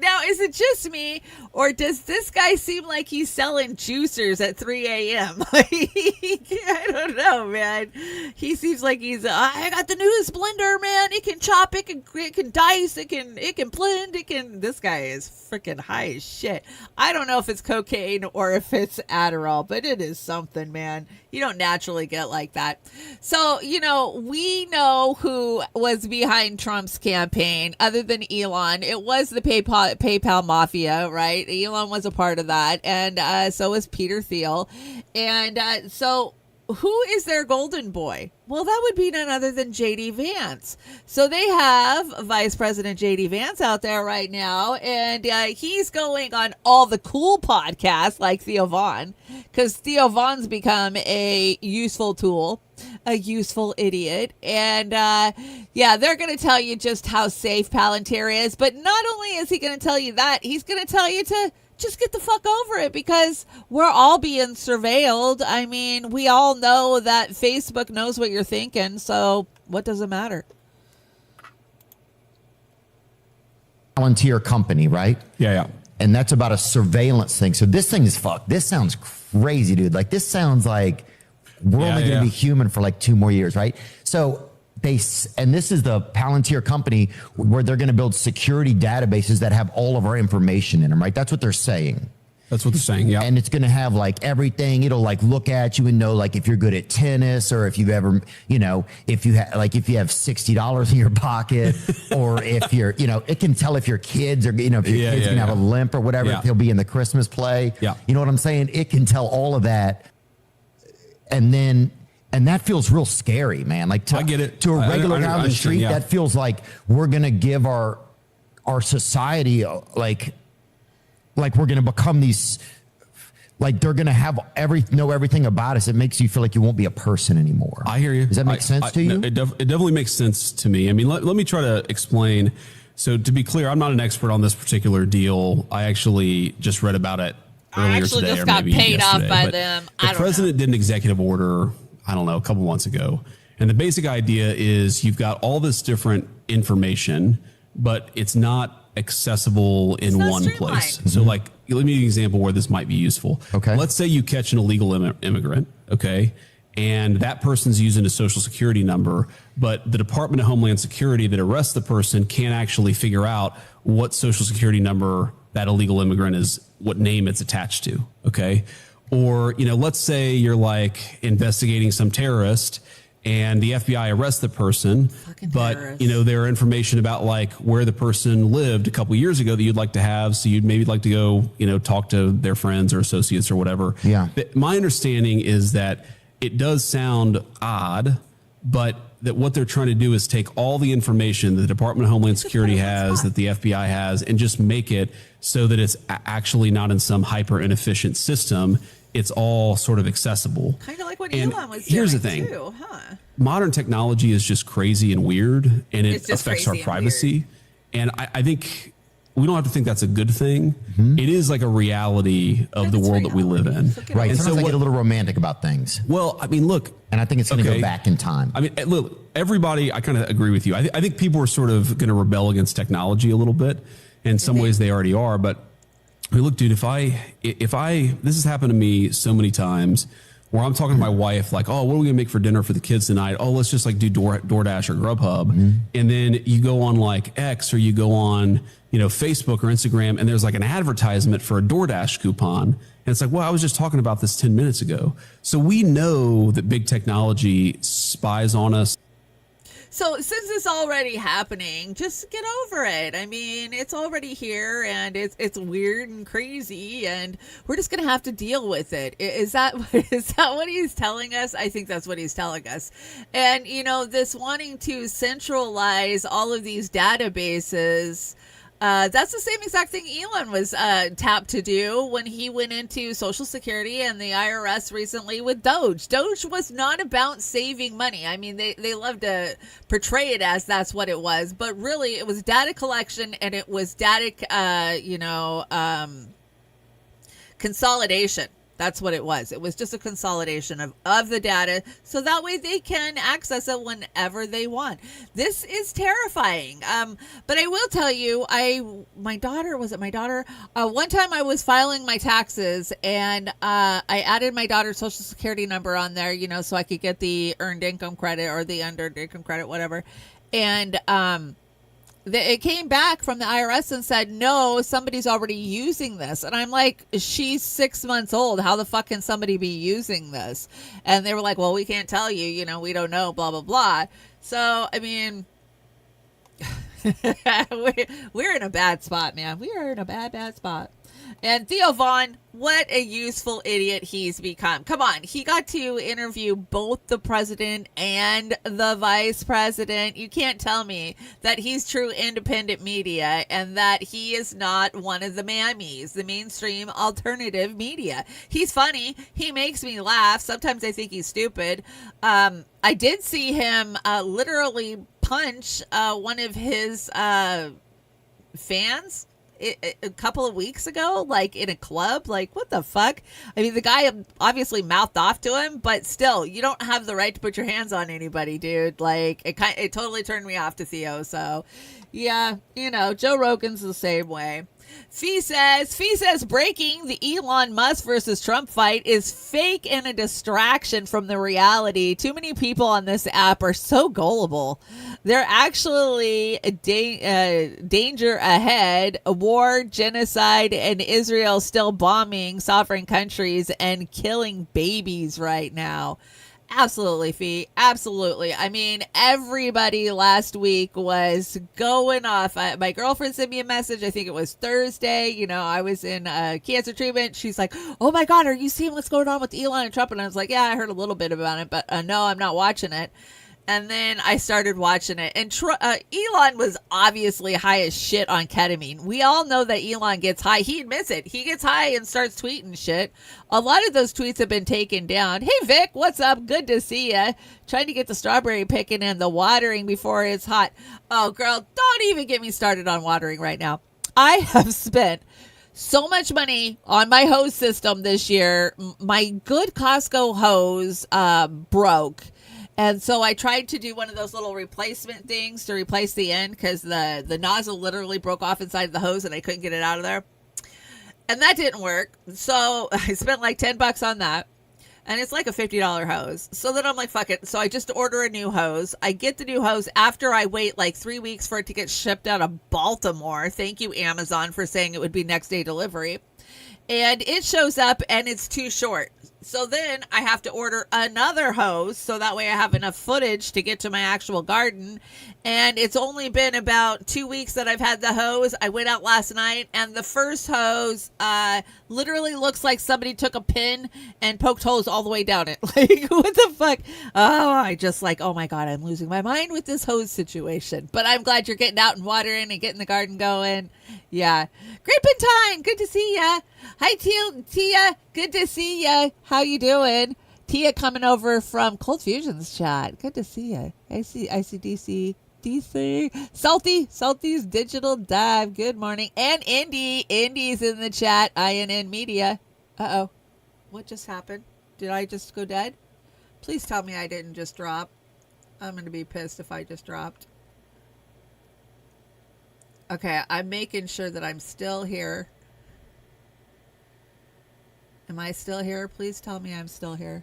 Now, is it just me, or does this guy seem like he's selling juicers at 3 a.m.? I don't know, man. He seems like he's, I got the newest blender, man. It can chop, it can dice, it can blend, this guy is freaking high as shit. I don't know if it's cocaine or if it's Adderall, but it is something, man. You don't naturally get like that. So, we know who was behind Trump's campaign other than Elon. It was the PayPal mafia, right? Elon was a part of that. And so was Peter Thiel. And so who is their golden boy? Well, that would be none other than J.D. Vance. So they have Vice President J.D. Vance out there right now, and he's going on all the cool podcasts like Theo Vaughn, because Theo Vaughn's become a useful tool, a useful idiot. And they're going to tell you just how safe Palantir is. But not only is he going to tell you that, he's going to tell you to just get the fuck over it, because we're all being surveilled. I mean, we all know that Facebook knows what you're thinking, so what does it matter? Palantir company, right? Yeah. And that's about a surveillance thing. So this thing is fucked. This sounds crazy, dude. Like, this sounds like we're only going to be human for like 2 more years, right? So and this is the Palantir company where they're going to build security databases that have all of our information in them, right? That's what they're saying. That's what they're saying, yeah. And it's going to have like everything. It'll like look at you and know like if you're good at tennis, or if you've ever, if you have $60 in your pocket, or if you're, it can tell if your kids are, if your kids can have a limp or whatever, if he'll be in the Christmas play. Yeah. You know what I'm saying? It can tell all of that. And that feels real scary, man. Like I get it. To a regular guy on the street, that feels like we're going to give our society like we're going to become these like they're going to have know everything about us. It makes you feel like you won't be a person anymore. I hear you. Does that make sense to you? It definitely makes sense to me. I mean, let me try to explain. So to be clear, I'm not an expert on this particular deal. I actually just read about it earlier today. Just got paid off by them. The president did an executive order, I don't know, a couple months ago. And the basic idea is you've got all this different information, but it's not accessible in one place. So like, let me give you an example where this might be useful. Okay. Let's say you catch an illegal immigrant, okay, and that person's using a social security number, but the Department of Homeland Security that arrests the person can't actually figure out what social security number that illegal immigrant is, what name it's attached to, okay? Or, let's say you're like investigating some terrorist and the FBI arrests the person, but there are information about like where the person lived a couple years ago that you'd like to have. So you'd maybe like to go, talk to their friends or associates or whatever. Yeah. But my understanding is that it does sound odd, but that what they're trying to do is take all the information the Department of Homeland Security has, that the FBI has, and just make it so that it's actually not in some hyper inefficient system. It's all sort of accessible. Kind of like what Elon was doing. Here's the thing. Too, huh? Modern technology is just crazy and weird, and it affects our privacy. And I think we don't have to think that's a good thing. Mm-hmm. It is like a reality of the world that we live in. Right. And sometimes I get a little romantic about things. Well, I mean, look. And I think it's going to go back in time. I mean, look, everybody, I kind of agree with you. I think people are sort of going to rebel against technology a little bit. In some ways they already are. But I mean, look, dude, if I, this has happened to me so many times where I'm talking to my wife, like, oh, what are we gonna make for dinner for the kids tonight? Oh, let's just like do DoorDash or Grubhub. Mm-hmm. And then you go on like X or you go on, Facebook or Instagram, and there's like an advertisement for a DoorDash coupon. And it's like, well, I was just talking about this 10 minutes ago. So we know that big technology spies on us. So since it's already happening, just get over it. I mean, it's already here, and it's weird and crazy, and we're just gonna have to deal with it. Is that what he's telling us? I think that's what he's telling us. And this wanting to centralize all of these databases. That's the same exact thing Elon was tapped to do when he went into Social Security and the IRS recently with Doge. Doge was not about saving money. I mean, they love to portray it as that's what it was, but really it was data collection, and it was data, consolidation. That's what it was. It was just a consolidation of the data, so that way they can access it whenever they want. This is terrifying. But I will tell you, my daughter, one time I was filing my taxes, and I added my daughter's social security number on there, so I could get the earned income credit or the unearned income credit, whatever. And it came back from the IRS and said, no, somebody's already using this. And I'm like, she's 6 months old. How the fuck can somebody be using this? And they were like, well, we can't tell you, we don't know, blah, blah, blah. So, I mean, we're in a bad spot, man. We are in a bad spot. And Theo Vaughn, what a useful idiot he's become. Come on, he got to interview both the president and the vice president. You can't tell me that he's true independent media and that he is not one of the mammies, the mainstream alternative media. He's funny. He makes me laugh. Sometimes I think he's stupid. I did see him literally punch one of his fans a couple of weeks ago, like in a club. Like, what the fuck? I mean, the guy obviously mouthed off to him, but still, you don't have the right to put your hands on anybody, dude. Like, it totally turned me off to Theo. So yeah, Joe Rogan's the same way. Fee says breaking, the Elon Musk versus Trump fight is fake and a distraction from the reality. Too many people on this app are so gullible. They're actually danger ahead, a war, genocide, and Israel still bombing sovereign countries and killing babies right now. Absolutely, Fee. Absolutely. I mean, everybody last week was going off. My girlfriend sent me a message. I think it was Thursday. I was in cancer treatment. She's like, oh my God, are you seeing what's going on with Elon and Trump? And I was like, yeah, I heard a little bit about it, but no, I'm not watching it. And then I started watching it. And Elon was obviously high as shit on ketamine. We all know that Elon gets high. He admits it. He gets high and starts tweeting shit. A lot of those tweets have been taken down. Hey, Vic, what's up? Good to see ya. Trying to get the strawberry picking and the watering before it's hot. Oh, girl, don't even get me started on watering right now. I have spent so much money on my hose system this year. My good Costco hose broke. And so I tried to do one of those little replacement things to replace the end because the nozzle literally broke off inside the hose and I couldn't get it out of there. And that didn't work. So I spent like $10 on that. And it's like a $50 hose. So then I'm like, fuck it. So I just order a new hose. I get the new hose after I wait like 3 weeks for it to get shipped out of Baltimore. Thank you, Amazon, for saying it would be next day delivery. And it shows up and it's too short. So then I have to order another hose so that way I have enough footage to get to my actual garden. And it's only been about 2 weeks that I've had the hose. I went out last night and the first hose literally looks like somebody took a pin and poked holes all the way down it. Like, what the fuck? Oh, I just like, oh my God, I'm losing my mind with this hose situation. But I'm glad you're getting out and watering and getting the garden going. Yeah. Grapentine, good to see ya. Hi, Tia. Good to see ya. How you doing? Tia coming over from Cold Fusion's chat. Good to see ya. I see DC. Salty's Digital Dive. Good morning. And Indy's in the chat. INN Media. Uh-oh. What just happened? Did I just go dead? Please tell me I didn't just drop. I'm going to be pissed if I just dropped. Okay, I'm making sure that I'm still here. Am I still here? Please tell me I'm still here.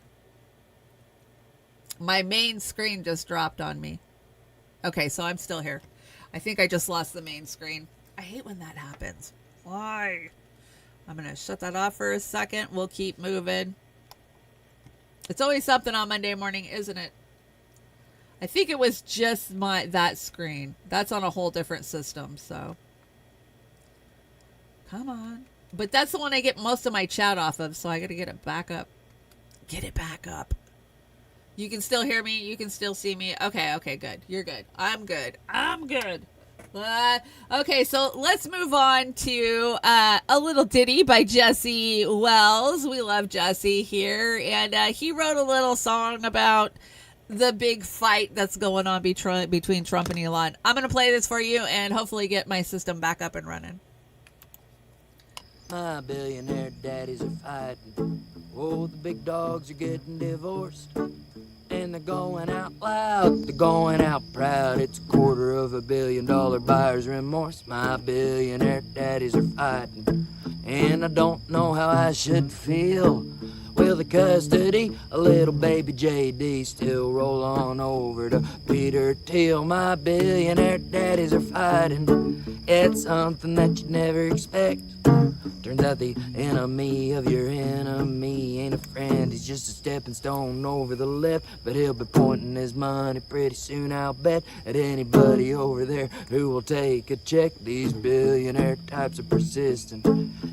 My main screen just dropped on me. Okay, so I'm still here. I think I just lost the main screen. I hate when that happens. Why? I'm going to shut that off for a second. We'll keep moving. It's always something on Monday morning, isn't it? I think it was just that screen. That's on a whole different system, so. Come on. But that's the one I get most of my chat off of, so I got to get it back up. Get it back up. You can still hear me. You can still see me. Okay, good. You're good. I'm good. Okay, so let's move on to a little ditty by Jesse Wells. We love Jesse here. And he wrote a little song about the big fight that's going on between Trump and Elon. I'm going to play this for you and hopefully get my system back up and running. My billionaire daddies are fighting. Oh, the big dogs are getting divorced. And they're going out loud, they're going out proud. It's $250 million buyer's remorse. My billionaire daddies are fighting. And I don't know how I should feel. Will the custody, a little baby JD, still roll on over to Peter Thiel? My billionaire daddies are fighting. It's something that you'd never expect. Turns out the enemy of your enemy ain't a friend. He's just a stepping stone over the left. But he'll be pointing his money pretty soon, I'll bet, at anybody over there who will take a check. These billionaire types are persistent.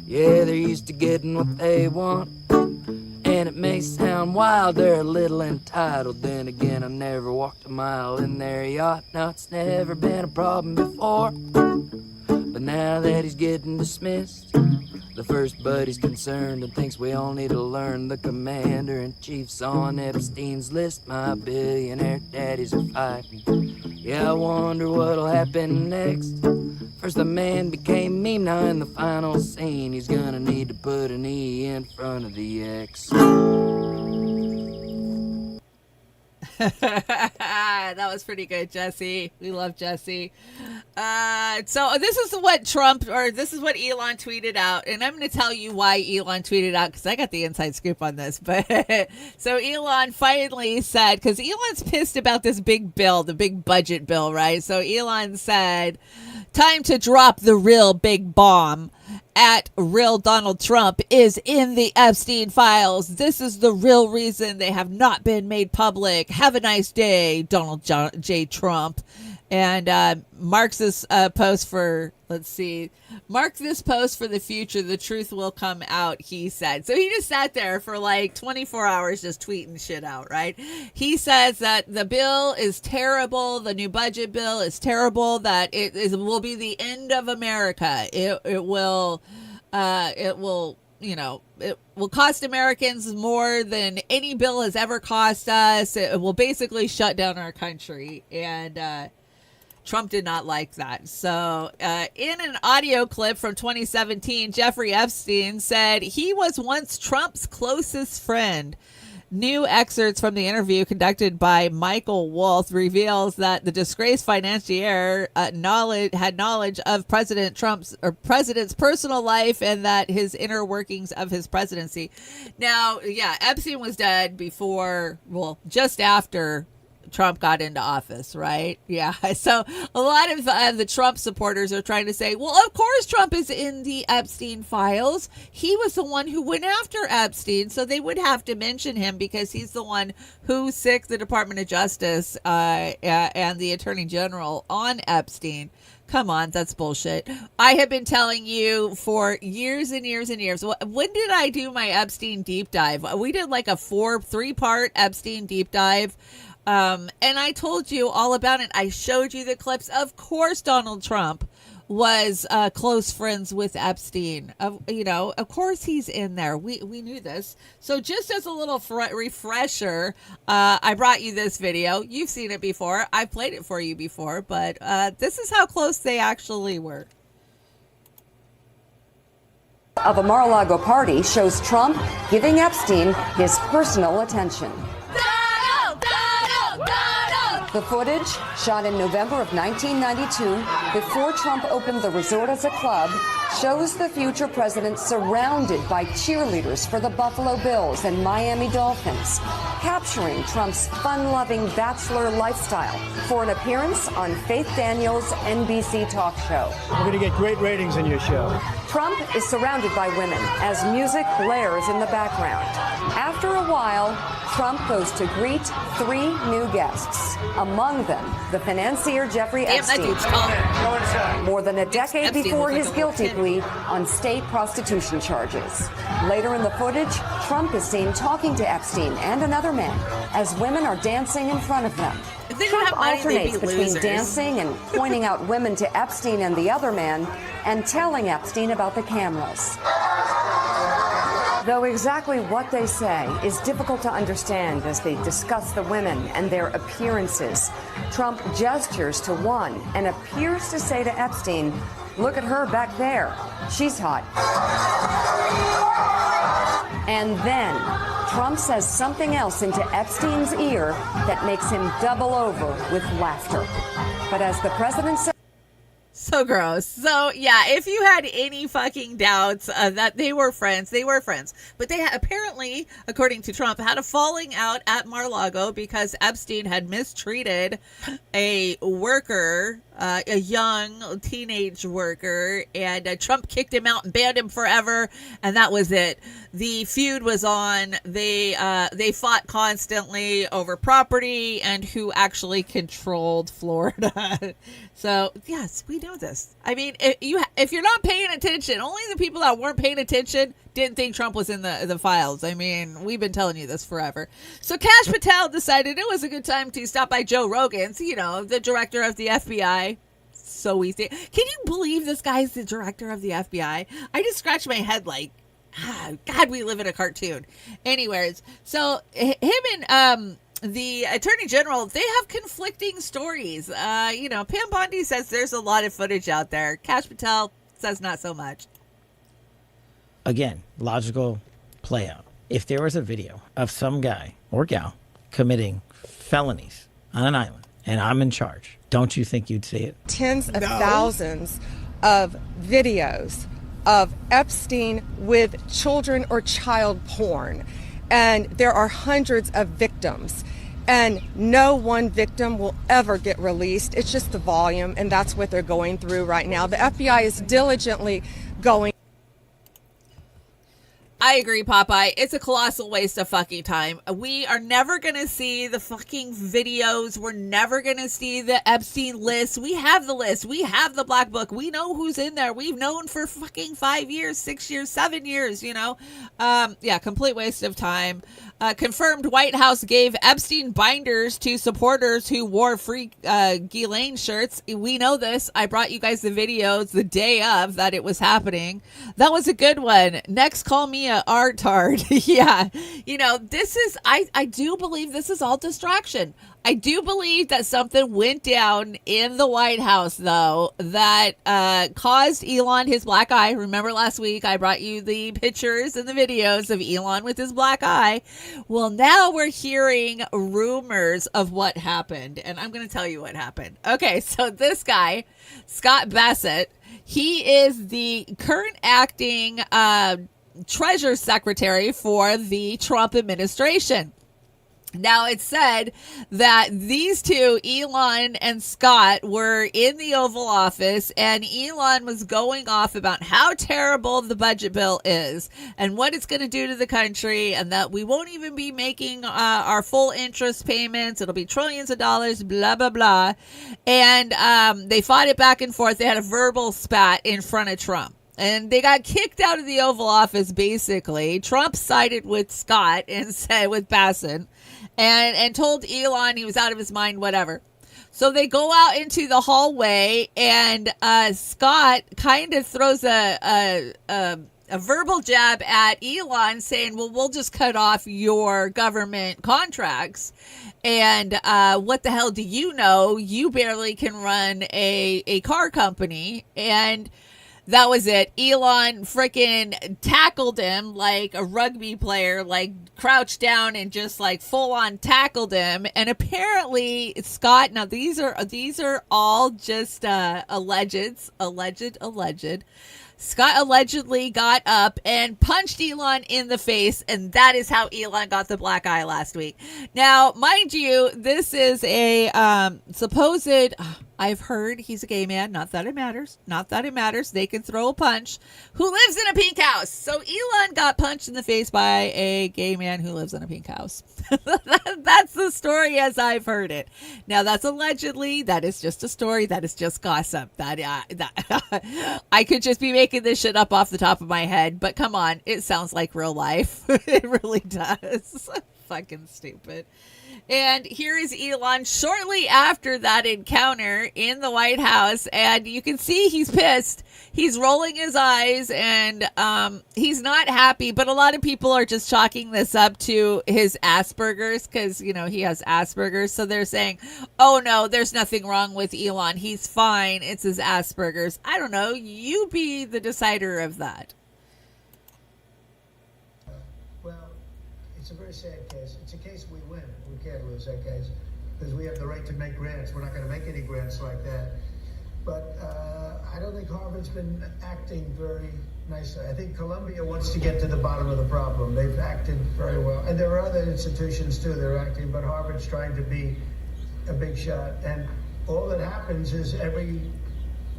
Yeah, they're used to getting what they want. And it may sound wild, they're a little entitled. Then again, I never walked a mile in their yacht. Now, it's never been a problem before. But now that he's getting dismissed, the first buddy's concerned and thinks we all need to learn. The commander-in-chief's on Epstein's list. My billionaire daddies are fighting. Yeah, I wonder what'll happen next. First the man became meme, now in the final scene he's gonna need to put an E in front of the X. That was pretty good, Jesse. We love Jesse. So this is what Elon tweeted out, and I'm going to tell you why Elon tweeted out because I got the inside scoop on this. But so Elon finally said, because Elon's pissed about this big bill, the big budget bill, right? So Elon said, time to drop the real big bomb. At real Donald Trump is in the Epstein files. This is the real reason they have not been made public. Have a nice day, Donald J. Trump. And Marx's post for Let's see. Mark this post for the future. The truth will come out, he said. So he just sat there for like 24 hours just tweeting shit out, right? He says that the bill is terrible. The new budget bill is terrible, that it will be the end of America. It will, you know, it will cost Americans more than any bill has ever cost us. It will basically shut down our country. And, Trump did not like that. So in an audio clip from 2017, Jeffrey Epstein said he was once Trump's closest friend. New excerpts from the interview conducted by Michael Wolff reveals that the disgraced financier had knowledge of President Trump's or president's personal life and that his inner workings of his presidency. Now, yeah, Epstein was dead before, well, just after Trump got into office, right? Yeah. So a lot of the Trump supporters are trying to say, well, of course Trump is in the Epstein files. He was the one who went after Epstein, so they would have to mention him because he's the one who sicked the Department of Justice and the Attorney General on Epstein. Come on, that's bullshit. I have been telling you for years and years and years. When did I do my Epstein deep dive? We did like a 3-part Epstein deep dive. And I told you all about it. I showed you the clips. Of course, Donald Trump was close friends with Epstein. Of course he's in there. We knew this. So just as a little refresher, I brought you this video. You've seen it before. I played it for you before, but this is how close they actually were. Of a Mar-a-Lago party shows Trump giving Epstein his personal attention. The footage, shot in November of 1992, before Trump opened the resort as a club, shows the future president surrounded by cheerleaders for the Buffalo Bills and Miami Dolphins, capturing Trump's fun-loving bachelor lifestyle for an appearance on Faith Daniels' NBC talk show. We're going to get great ratings in your show. Trump is surrounded by women as music blares in the background. After a while, Trump goes to greet 3 new guests, among them the financier Jeffrey Epstein, more than a decade before his guilty plea on state prostitution charges. Later in the footage, Trump is seen talking to Epstein and another man as women are dancing in front of them. Trump alternates between dancing and pointing out women to Epstein and the other man and telling Epstein about the cameras. Though exactly what they say is difficult to understand as they discuss the women and their appearances, Trump gestures to one and appears to say to Epstein, "Look at her back there. She's hot." And then Trump says something else into Epstein's ear that makes him double over with laughter. But as the president said, so gross. So, yeah, if you had any fucking doubts that they were friends, they were friends. But they apparently, according to Trump, had a falling out at Mar-a-Lago because Epstein had mistreated a worker, a young teenage worker, and Trump kicked him out and banned him forever, and that was it. The feud was on. They fought constantly over property and who actually controlled Florida. So, yes, we know this. I mean, if you're not paying attention, only the people that weren't paying attention didn't think Trump was in the files. I mean, we've been telling you this forever. So Kash Patel decided it was a good time to stop by Joe Rogan's, the director of the FBI. So easy. Can you believe this guy's the director of the FBI? I just scratched my head like, God, we live in a cartoon. Anyways, so him and the Attorney General, they have conflicting stories. Pam Bondi says there's a lot of footage out there. Kash Patel says not so much. Again, logical play out. If there was a video of some guy or gal committing felonies on an island and I'm in charge, don't you think you'd see it? Tens of thousands of videos of Epstein with children or child porn. And there are hundreds of victims. And no one victim will ever get released. It's just the volume, and that's what they're going through right now. The FBI is diligently going. I agree, Popeye. It's a colossal waste of fucking time. We are never going to see the fucking videos. We're never going to see the Epstein list. We have the list. We have the black book. We know who's in there. We've known for fucking 5 years, 6 years, 7 years, you know? Yeah, complete waste of time. Confirmed White House gave Epstein binders to supporters who wore free Ghislaine shirts. We know this. I brought you guys the videos the day of that it was happening. That was a good one. Next, call me a artard. Yeah. You know, this is, I do believe this is all distraction. I do believe that something went down in the White House, though, that caused Elon his black eye. Remember last week I brought you the pictures and the videos of Elon with his black eye. Well, now we're hearing rumors of what happened, and I'm going to tell you what happened. Okay, so this guy, Scott Bassett, he is the current acting Treasury Secretary for the Trump administration. Now, it's said that these two, Elon and Scott, were in the Oval Office, and Elon was going off about how terrible the budget bill is and what it's going to do to the country, and that we won't even be making our full interest payments. It'll be trillions of dollars, blah, blah, blah. And they fought it back and forth. They had a verbal spat in front of Trump. And they got kicked out of the Oval Office, basically. Trump sided with Scott and said with Bassett and told Elon he was out of his mind, whatever. So they go out into the hallway, and Scott kind of throws a verbal jab at Elon, saying, well, we'll just cut off your government contracts. And what the hell do you know? You barely can run a car company. And that was it. Elon freaking tackled him like a rugby player, like crouched down and just like full on tackled him. And apparently Scott, now these are all just alleged. Scott allegedly got up and punched Elon in the face, and that is how Elon got the black eye last week. Now, mind you, this is a supposed, I've heard he's a gay man. Not that it matters. Not that it matters. They can throw a punch. Who lives in a pink house? So Elon got punched in the face by a gay man who lives in a pink house. That's the story as I've heard it. Now, that's allegedly. That is just a story. That is just gossip. That I could just be making this shit up off the top of my head. But come on, it sounds like real life. It really does. Fucking stupid. And here is Elon shortly after that encounter in the White House. And you can see he's pissed. He's rolling his eyes, and he's not happy. But a lot of people are just chalking this up to his Asperger's because, you know, he has Asperger's. So they're saying, oh, no, there's nothing wrong with Elon. He's fine. It's his Asperger's. I don't know. You be the decider of that. Well, it's a very sad case. It's a case we win. We can't lose that case because we have the right to make grants. We're not going to make any grants like that. But I don't think Harvard's been acting very nicely. I think Columbia wants to get to the bottom of the problem. They've acted very well. And there are other institutions, too, that are acting, but Harvard's trying to be a big shot. And all that happens is every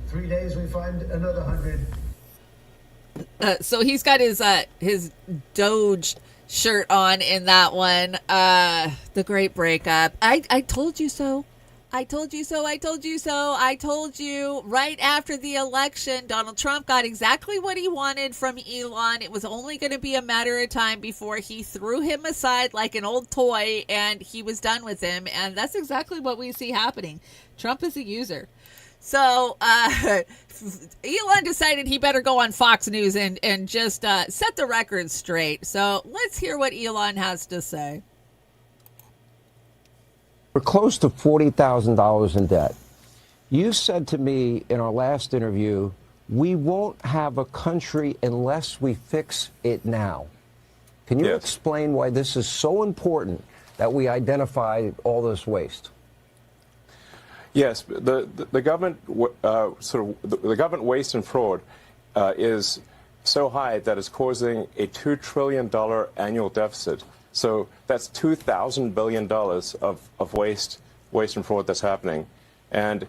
3 days we find another 100. So he's got his Doge shirt on in that one. The great breakup. I told you so. I told you so. I told you so. I told you right after the election, Donald Trump got exactly what he wanted from Elon. It was only going to be a matter of time before he threw him aside like an old toy and he was done with him. And that's exactly what we see happening. Trump is a user. So Elon decided he better go on Fox News and just set the record straight. So let's hear what Elon has to say. We're close to $40,000 in debt. You said to me in our last interview, we won't have a country unless we fix it now. Can you explain why this is so important that we identify all this waste? Yes, the government the government waste and fraud is so high that it's causing a $2 trillion annual deficit. So that's $2,000 billion of waste and fraud that's happening. And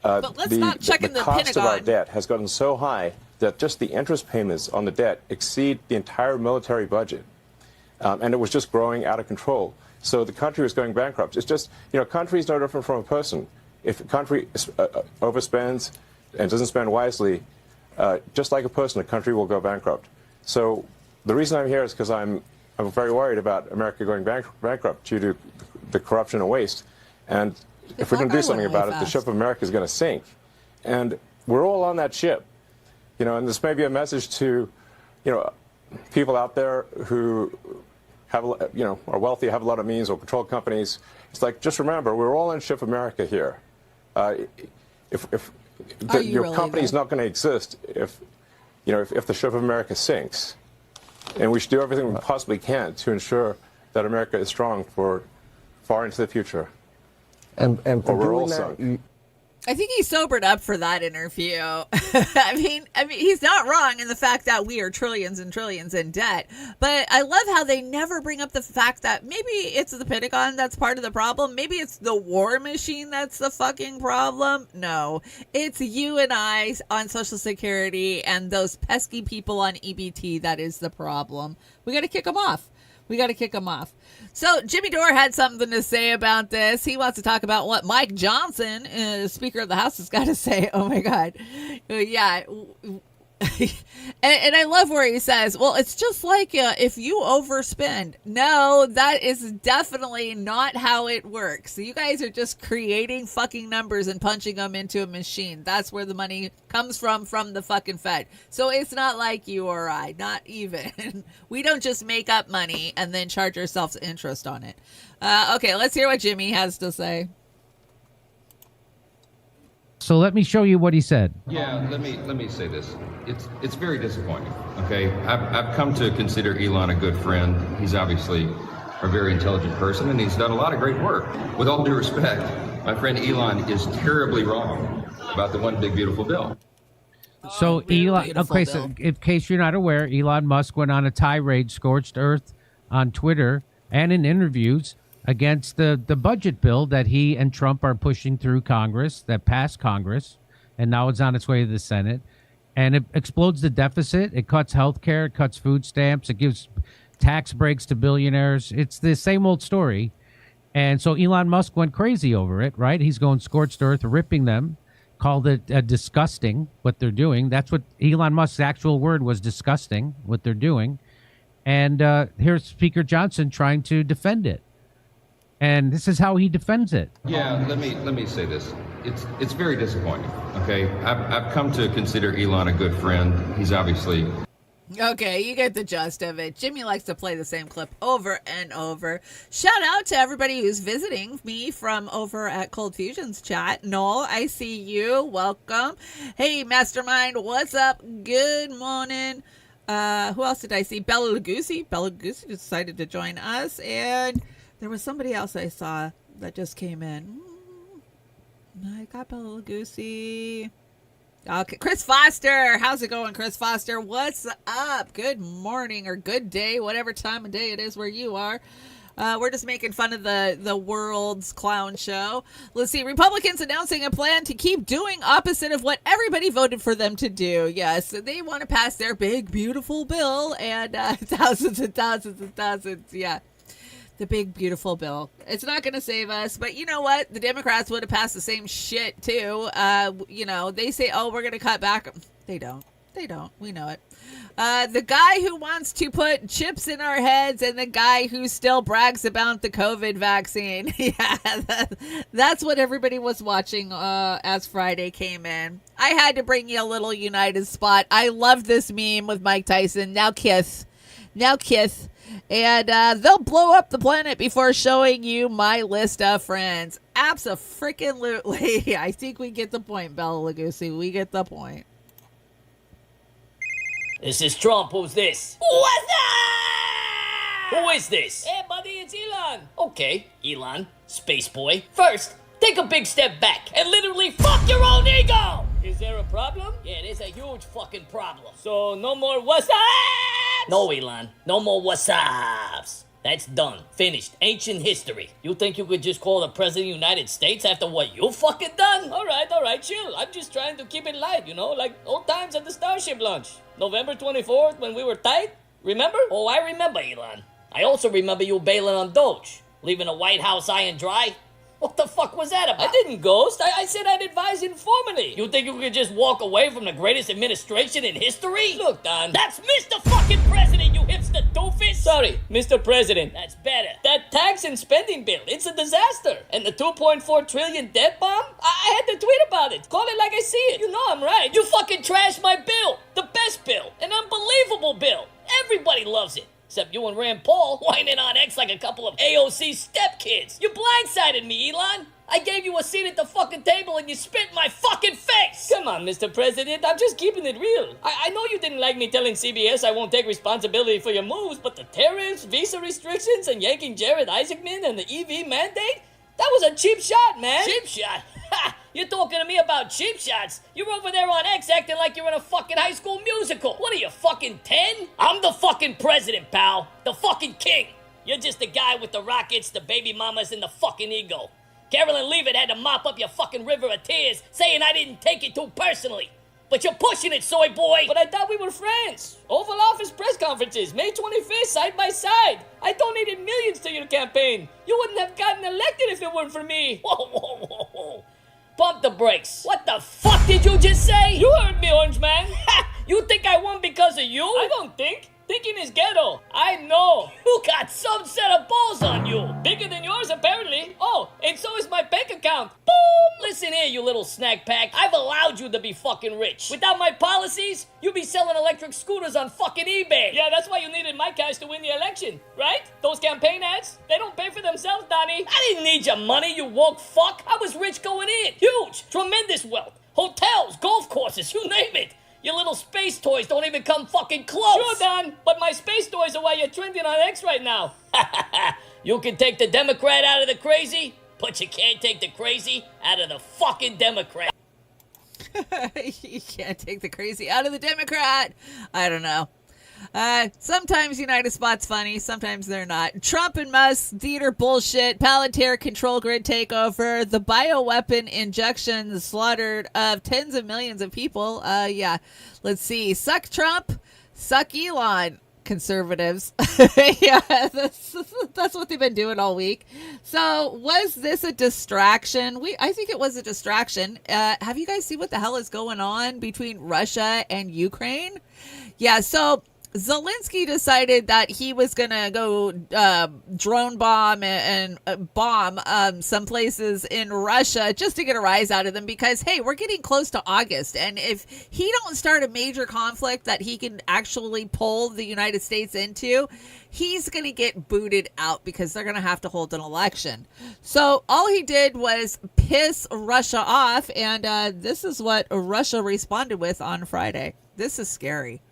but let's not check in the cost Pentagon. of our debt has gotten so high that just the interest payments on the debt exceed the entire military budget. And it was just growing out of control. So the country was going bankrupt. It's just, country is no different from a person. If a country overspends and doesn't spend wisely, just like a person, a country will go bankrupt. So the reason I'm here is because I'm very worried about America going bankrupt due to the corruption and waste. And if we're going to do something about it, the ship of America is going to sink. And we're all on that ship. And this may be a message to, people out there who have, are wealthy, have a lot of means, or control companies. It's like, just remember, we're all in ship of America here. Your company's not going to exist if the ship of America sinks. And we should do everything we possibly can to ensure that America is strong for far into the future. And for we're all doing sunk. that, I think he sobered up for that interview. I mean, he's not wrong in the fact that we are trillions and trillions in debt. But I love how they never bring up the fact that maybe it's the Pentagon that's part of the problem. Maybe it's the war machine that's the fucking problem. No, it's you and I on Social Security and those pesky people on EBT that is the problem. We got to kick them off. So Jimmy Dore had something to say about this. He wants to talk about what Mike Johnson, Speaker of the House, has got to say. Oh, my God. Yeah. And I love where he says, well, it's just like if you overspend. No, that is definitely not how it works. You guys are just creating fucking numbers and punching them into a machine. That's where the money comes from the fucking Fed. So it's not like you or I, not even. We don't just make up money and then charge ourselves interest on it. Okay, let's hear what Jimmy has to say. So let me show you what he said. Yeah, let me say this. It's very disappointing. Okay, I've come to consider Elon a good friend. He's obviously a very intelligent person, and he's done a lot of great work. With all due respect, my friend Elon is terribly wrong about the one big beautiful bill. So Elon, okay, so in case you're not aware, Elon Musk went on a tirade, scorched earth on Twitter and in interviews against the budget bill that he and Trump are pushing through Congress, that passed Congress, and now it's on its way to the Senate. And it explodes the deficit. It cuts health care. It cuts food stamps. It gives tax breaks to billionaires. It's the same old story. And so Elon Musk went crazy over it, right? He's going scorched earth, ripping them, called it disgusting what they're doing. That's what Elon Musk's actual word was, disgusting what they're doing. And here's Speaker Johnson trying to defend it. And this is how he defends it. Yeah, let me say this. It's very disappointing. Okay, I've come to consider Elon a good friend. He's obviously. Okay, you get the gist of it. Jimmy likes to play the same clip over and over. Shout out to everybody who's visiting me from over at Cold Fusion's chat. Noel, I see you. Welcome. Hey, Mastermind, what's up? Good morning. Who else did I see? Bella Lugosi. Bella Lugosi decided to join us. And there was somebody else I saw that just came in. I got Bella Lugosi. Okay, Chris Foster. How's it going, Chris Foster? What's up? Good morning or good day, whatever time of day it is where you are. We're just making fun of the world's clown show. Let's see. Republicans announcing a plan to keep doing opposite of what everybody voted for them to do. Yes, they want to pass their big, beautiful bill and thousands and thousands and thousands. Yeah. The big, beautiful bill. It's not going to save us, but you know what? The Democrats would have passed the same shit too. They say, oh, we're going to cut back. They don't. We know it. The guy who wants to put chips in our heads and the guy who still brags about the COVID vaccine. Yeah, that's what everybody was watching as Friday came in. I had to bring you a little United spot. I love this meme with Mike Tyson. Now kiss. And they'll blow up the planet before showing you my list of friends. Abso-freaking-lutely. I think we get the point, Bella Lugosi. We get the point. This is Trump. Who's this? What's up? Who is this? Hey, buddy, it's Elon. Okay, Elon, space boy. First, take a big step back and literally fuck your own ego! Is there a problem? Yeah, there's a huge fucking problem. So, no more what's up? No, Elon. No more what's ups. That's done. Finished. Ancient history. You think you could just call the President of the United States after what you fucking done? All right, chill. I'm just trying to keep it light, like old times at the Starship launch. November 24th when we were tight. Remember? Oh, I remember, Elon. I also remember you bailing on Doge, leaving the White House high and dry. What the fuck was that about? I didn't ghost. I said I'd advise informally. You think you could just walk away from the greatest administration in history? Look, Don, that's Mr. fucking President, you hipster doofus. Sorry, Mr. President. That's better. That tax and spending bill, it's a disaster. And the 2.4 trillion debt bomb? I had to tweet about it. Call it like I see it. You know I'm right. You fucking trashed my bill. The best bill. An unbelievable bill. Everybody loves it. Except you and Rand Paul whining on X like a couple of AOC stepkids. You blindsided me, Elon. I gave you a seat at the fucking table and you spit in my fucking face. Come on, Mr. President. I'm just keeping it real. I know you didn't like me telling CBS I won't take responsibility for your moves, but the tariffs, visa restrictions, and yanking Jared Isaacman and the EV mandate? That was a cheap shot, man. Cheap shot? Ha! You're talking to me about cheap shots? You're over there on X acting like you're in a fucking high school musical. What are you, fucking 10? I'm the fucking president, pal. The fucking king. You're just the guy with the rockets, the baby mamas, and the fucking ego. Carolyn Leavitt had to mop up your fucking river of tears, saying I didn't take it too personally. But you're pushing it, soy boy. But I thought we were friends. Oval Office press conferences, May 25th, side by side. I donated millions to your campaign. You wouldn't have gotten elected if it weren't for me. Whoa. Pump the brakes. What the fuck did you just say? You heard me, Orange Man. Ha! You think I won because of you? I don't think. Thinking is ghetto. I know. You got some set of balls on you. Bigger than yours, apparently. Oh, and so is my bank account. Boom! Listen here, you little snack pack. I've allowed you to be fucking rich. Without my policies, you'd be selling electric scooters on fucking eBay. Yeah, that's why you needed my cash to win the election, right? Those campaign ads, they don't pay for themselves, Donnie. I didn't need your money, you woke fuck. I was rich going in. Huge. Tremendous wealth. Hotels, golf courses, you name it. Your little space toys don't even come fucking close. Sure, Don, but my space toys are why you're trending on X right now. You can take the Democrat out of the crazy, but you can't take the crazy out of the fucking Democrat. You can't take the crazy out of the Democrat. I don't know. Sometimes United Spot's funny, sometimes they're not. Trump and Musk, theater bullshit, Palantir control grid takeover, the bioweapon injection slaughtered of tens of millions of people. Yeah, let's see. Suck Trump, suck Elon, conservatives. Yeah, that's what they've been doing all week. So was this a distraction? I think it was a distraction. Have you guys seen what the hell is going on between Russia and Ukraine? Yeah, so Zelensky decided that he was going to go drone bomb and bomb some places in Russia just to get a rise out of them because, hey, we're getting close to August. And if he don't start a major conflict that he can actually pull the United States into, he's going to get booted out because they're going to have to hold an election. So all he did was piss Russia off. And this is what Russia responded with on Friday. This is scary.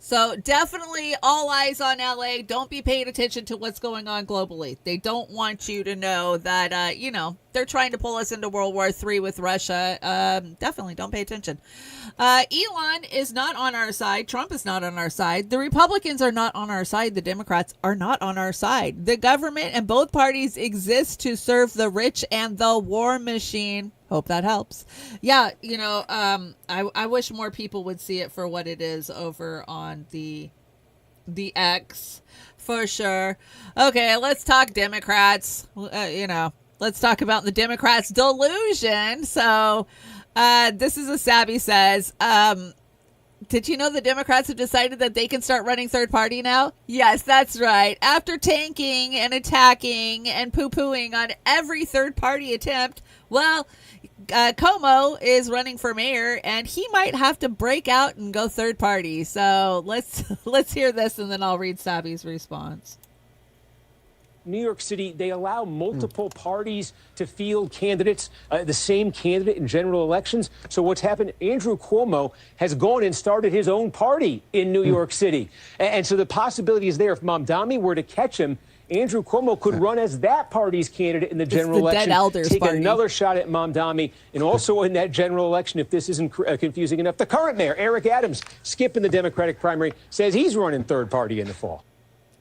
So definitely all eyes on LA. Don't be paying attention to what's going on globally. They don't want you to know that, they're trying to pull us into World War III with Russia. Definitely don't pay attention. Elon is not on our side. Trump is not on our side. The Republicans are not on our side. The Democrats are not on our side. The government and both parties exist to serve the rich and the war machine. Hope that helps. Yeah, I wish more people would see it for what it is over on the X, for sure. Okay, let's talk Democrats. Let's talk about the Democrats' delusion. So, this is a Savvy says, did you know the Democrats have decided that they can start running third party now? Yes, that's right. After tanking and attacking and poo-pooing on every third party attempt, well, Como is running for mayor and he might have to break out and go third party. So let's hear this and then I'll read Savvy's response. New York City, they allow multiple parties to field candidates, the same candidate in general elections. So what's happened, Andrew Cuomo has gone and started his own party in New York City. And so the possibility is there, if Mamdani were to catch him, Andrew Cuomo could run as that party's candidate in the general election, take another shot at Mamdani, and also in that general election, if this isn't confusing enough, the current mayor, Eric Adams, skipping the Democratic primary, says he's running third party in the fall.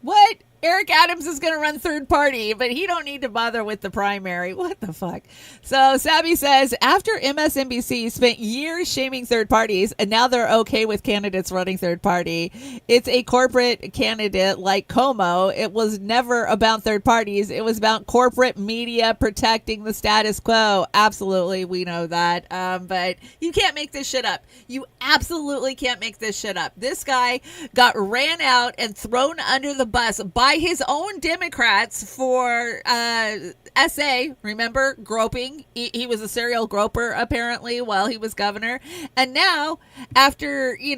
What? Eric Adams is going to run third party, but he don't need to bother with the primary. What the fuck? So Sabby says, after MSNBC spent years shaming third parties, and now they're okay with candidates running third party, it's a corporate candidate like Como. It was never about third parties. It was about corporate media protecting the status quo. Absolutely, we know that. But you can't make this shit up. You absolutely can't make this shit up. This guy got ran out and thrown under the bus by his own Democrats for SA, remember, groping. He was a serial groper, apparently, while he was governor. And now, after, he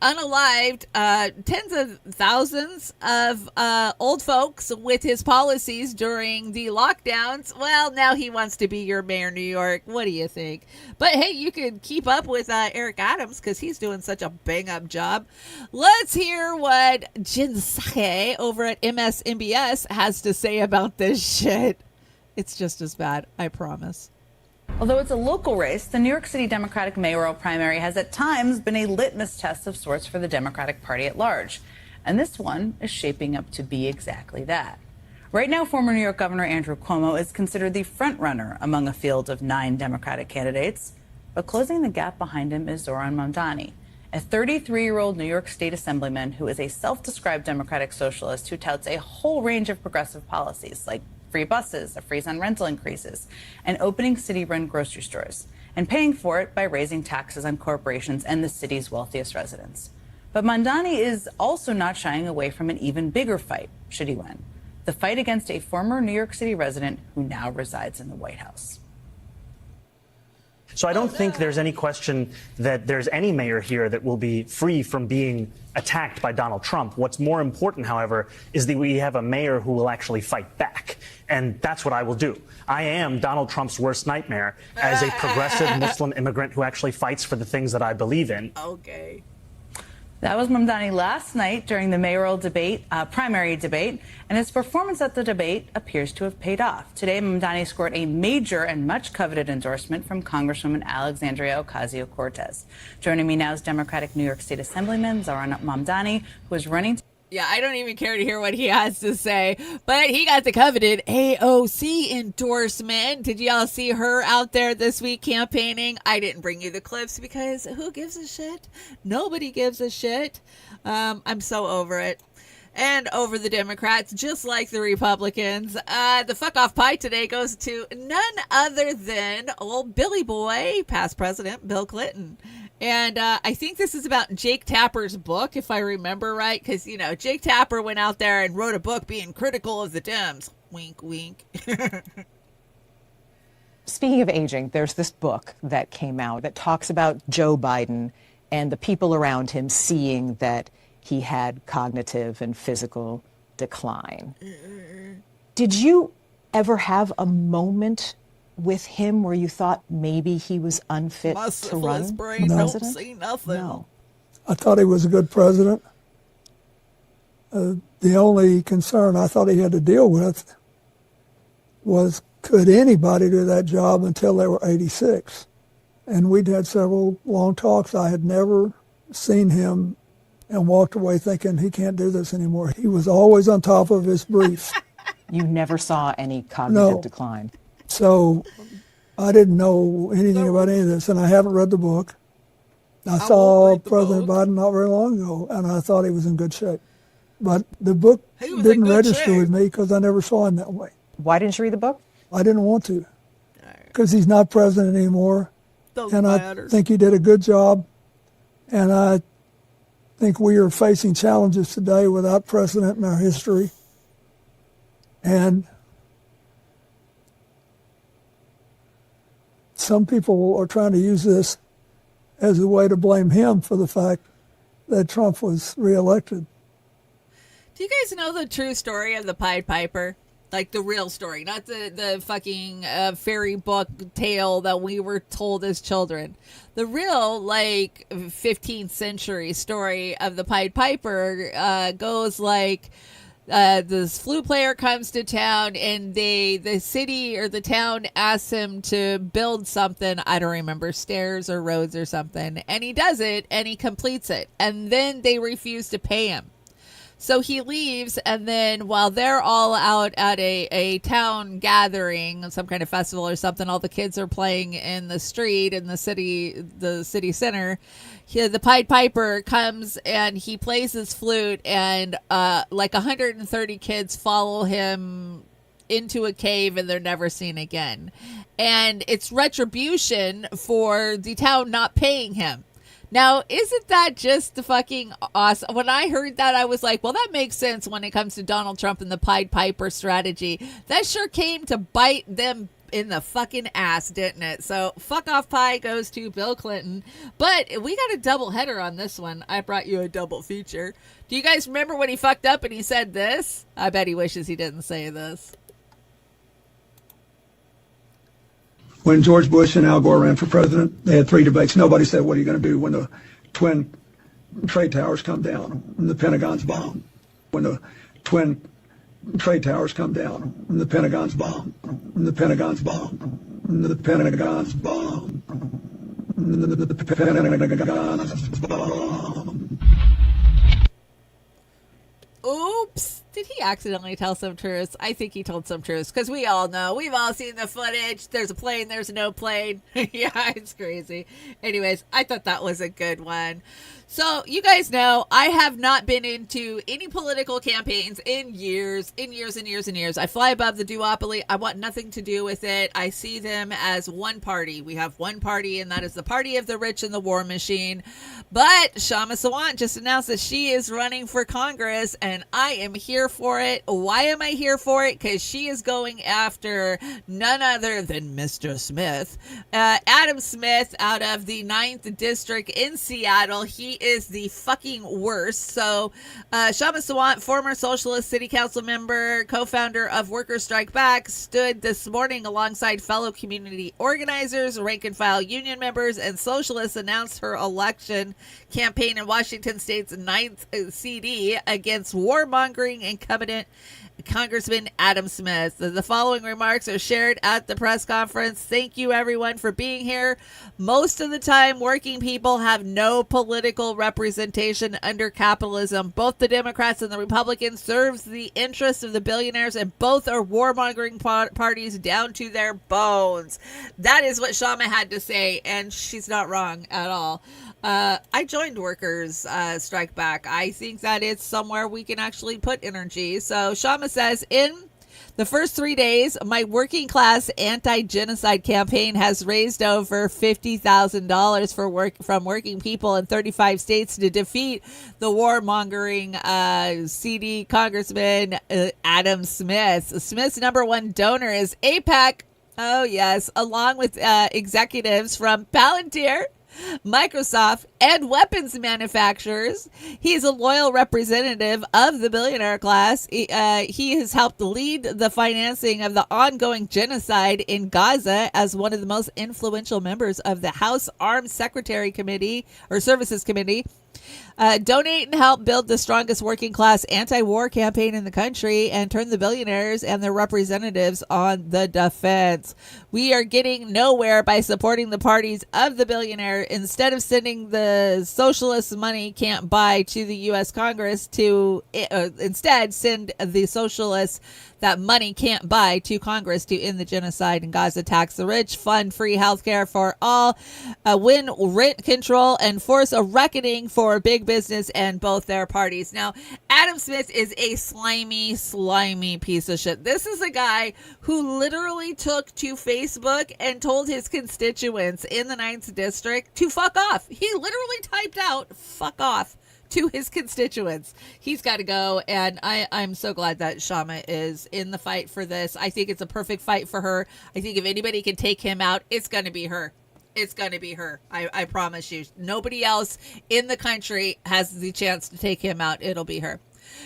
unalived tens of thousands of old folks with his policies during the lockdowns, well, now he wants to be your mayor of New York. What do you think? But hey, you can keep up with Eric Adams because he's doing such a bang-up job. Let's hear what Jin Sake over at MSNBS has to say about this shit. It's just as bad, I promise. Although it's a local race, the New York City Democratic mayoral primary has at times been a litmus test of sorts for the Democratic Party at large. And this one is shaping up to be exactly that. Right now, former New York Governor Andrew Cuomo is considered the front-runner among a field of 9 Democratic candidates. But closing the gap behind him is Zohran Mamdani, a 33-year-old New York State Assemblyman who is a self-described Democratic socialist who touts a whole range of progressive policies like free buses, a freeze on rental increases, and opening city-run grocery stores, and paying for it by raising taxes on corporations and the city's wealthiest residents. But Mamdani is also not shying away from an even bigger fight, should he win, the fight against a former New York City resident who now resides in the White House. So I don't think there's any question that there's any mayor here that will be free from being attacked by Donald Trump. What's more important, however, is that we have a mayor who will actually fight back. And that's what I will do. I am Donald Trump's worst nightmare as a progressive Muslim immigrant who actually fights for the things that I believe in. Okay. That was Mamdani last night during the mayoral debate, primary debate, and his performance at the debate appears to have paid off. Today, Mamdani scored a major and much coveted endorsement from Congresswoman Alexandria Ocasio-Cortez. Joining me now is Democratic New York State Assemblyman Zohran Mamdani, who is running. Yeah, I don't even care to hear what he has to say, but he got the coveted AOC endorsement. Did y'all see her out there this week campaigning? I didn't bring you the clips because who gives a shit? Nobody gives a shit. I'm so over it. And over the Democrats, just like the Republicans. The fuck off pie today goes to none other than old Billy Boy, past president Bill Clinton. And I think this is about Jake Tapper's book, if I remember right, because, Jake Tapper went out there and wrote a book being critical of the Dems. Wink, wink. Speaking of aging, there's this book that came out that talks about Joe Biden and the people around him seeing that he had cognitive and physical decline. Did you ever have a moment with him where you thought maybe he was unfit to run brain president? Don't see nothing. No. I thought he was a good president. The only concern I thought he had to deal with was, could anybody do that job until they were 86? And we'd had several long talks. I had never seen him and walked away thinking he can't do this anymore. He was always on top of his brief. You never saw any cognitive decline? So I didn't know anything about any of this, and I haven't read the book. I saw President Biden not very long ago, and I thought he was in good shape. But the book didn't register with me because I never saw him that way. Why didn't you read the book? I didn't want to, because he's not president anymore. I think he did a good job, and I think we are facing challenges today without precedent in our history. And some people are trying to use this as a way to blame him for the fact that Trump was reelected. Do you guys know the true story of the Pied Piper? Like the real story, not the fucking fairy book tale that we were told as children. The real, like, 15th century story of the Pied Piper goes like, this flute player comes to town and the city or the town asks him to build something. I don't remember, stairs or roads or something. And he does it and he completes it. And then they refuse to pay him. So he leaves, and then while they're all out at a town gathering, some kind of festival or something, all the kids are playing in the street in the city center. The Pied Piper comes and he plays his flute, and like 130 kids follow him into a cave, and they're never seen again. And it's retribution for the town not paying him. Now, isn't that just the fucking awesome? When I heard that, I was like, well, that makes sense when it comes to Donald Trump and the Pied Piper strategy. That sure came to bite them in the fucking ass, didn't it? So, fuck off pie goes to Bill Clinton. But we got a double header on this one. I brought you a double feature. Do you guys remember when he fucked up and he said this? I bet he wishes he didn't say this. When George Bush and Al Gore ran for president, they had 3 debates. Nobody said, what are you going to do when the twin trade towers come down, when the Pentagon's bombed? When the twin trade towers come down, when the Pentagon's bombed, when the Pentagon's bombed, when the Pentagon's bombed, when the Pentagon's bombed. Oops. Did he accidentally tell some truths? I think he told some truths, because we all know. We've all seen the footage. There's a plane. There's no plane. Yeah, it's crazy. Anyways, I thought that was a good one. So you guys know I have not been into any political campaigns in years. I fly above the duopoly. I want nothing to do with it. I see them as one party. We have one party, and that is the party of the rich and the war machine. But Chama Sawant just announced that she is running for Congress, and I am here for it. Why am I here for it? Because she is going after none other than Mr. Smith. Adam Smith out of the 9th District in Seattle. He is the fucking worst. So Chama Sawant, former Socialist City Council member, co-founder of Workers Strike Back, stood this morning alongside fellow community organizers, rank and file union members, and socialists, announced her election campaign in Washington State's 9th CD against warmongering incumbent Congressman Adam Smith. The following remarks are shared at the press conference. Thank you, everyone, for being here. Most of the time, working people have no political representation under capitalism. Both the Democrats and the Republicans serve the interests of the billionaires, and both are warmongering parties down to their bones. That is what Chama had to say, and she's not wrong at all. I joined Workers Strike Back. I think that it's somewhere we can actually put energy. So Chama says, in the first 3 days, my working class anti-genocide campaign has raised over $50,000 from working people in 35 states to defeat the warmongering CD Congressman Adam Smith. Smith's number one donor is AIPAC. Oh, yes, along with executives from Palantir, Microsoft, and weapons manufacturers. He's a loyal representative of the billionaire class. He has helped lead the financing of the ongoing genocide in Gaza as one of the most influential members of the House Armed Secretary Committee or Services Committee. Donate and help build the strongest working class anti-war campaign in the country and turn the billionaires and their representatives on the defense. We are getting nowhere by supporting the parties of the billionaire. Instead of sending the socialists money can't buy to the U.S. Congress to instead send the socialists that money can't buy to Congress to end the genocide in Gaza, tax the rich, fund free health care for all, win rent control, and force a reckoning for big business and both their parties. Now, Adam Smith is a slimy piece of shit. This is a guy who literally took to Facebook and told his constituents in the 9th District to fuck off. He literally typed out, fuck off, to his constituents. He's got to go, and I'm so glad that Chama is in the fight for this. I think it's a perfect fight for her. I think if anybody can take him out, it's going to be her. It's going to be her. I promise you. Nobody else in the country has the chance to take him out. It'll be her.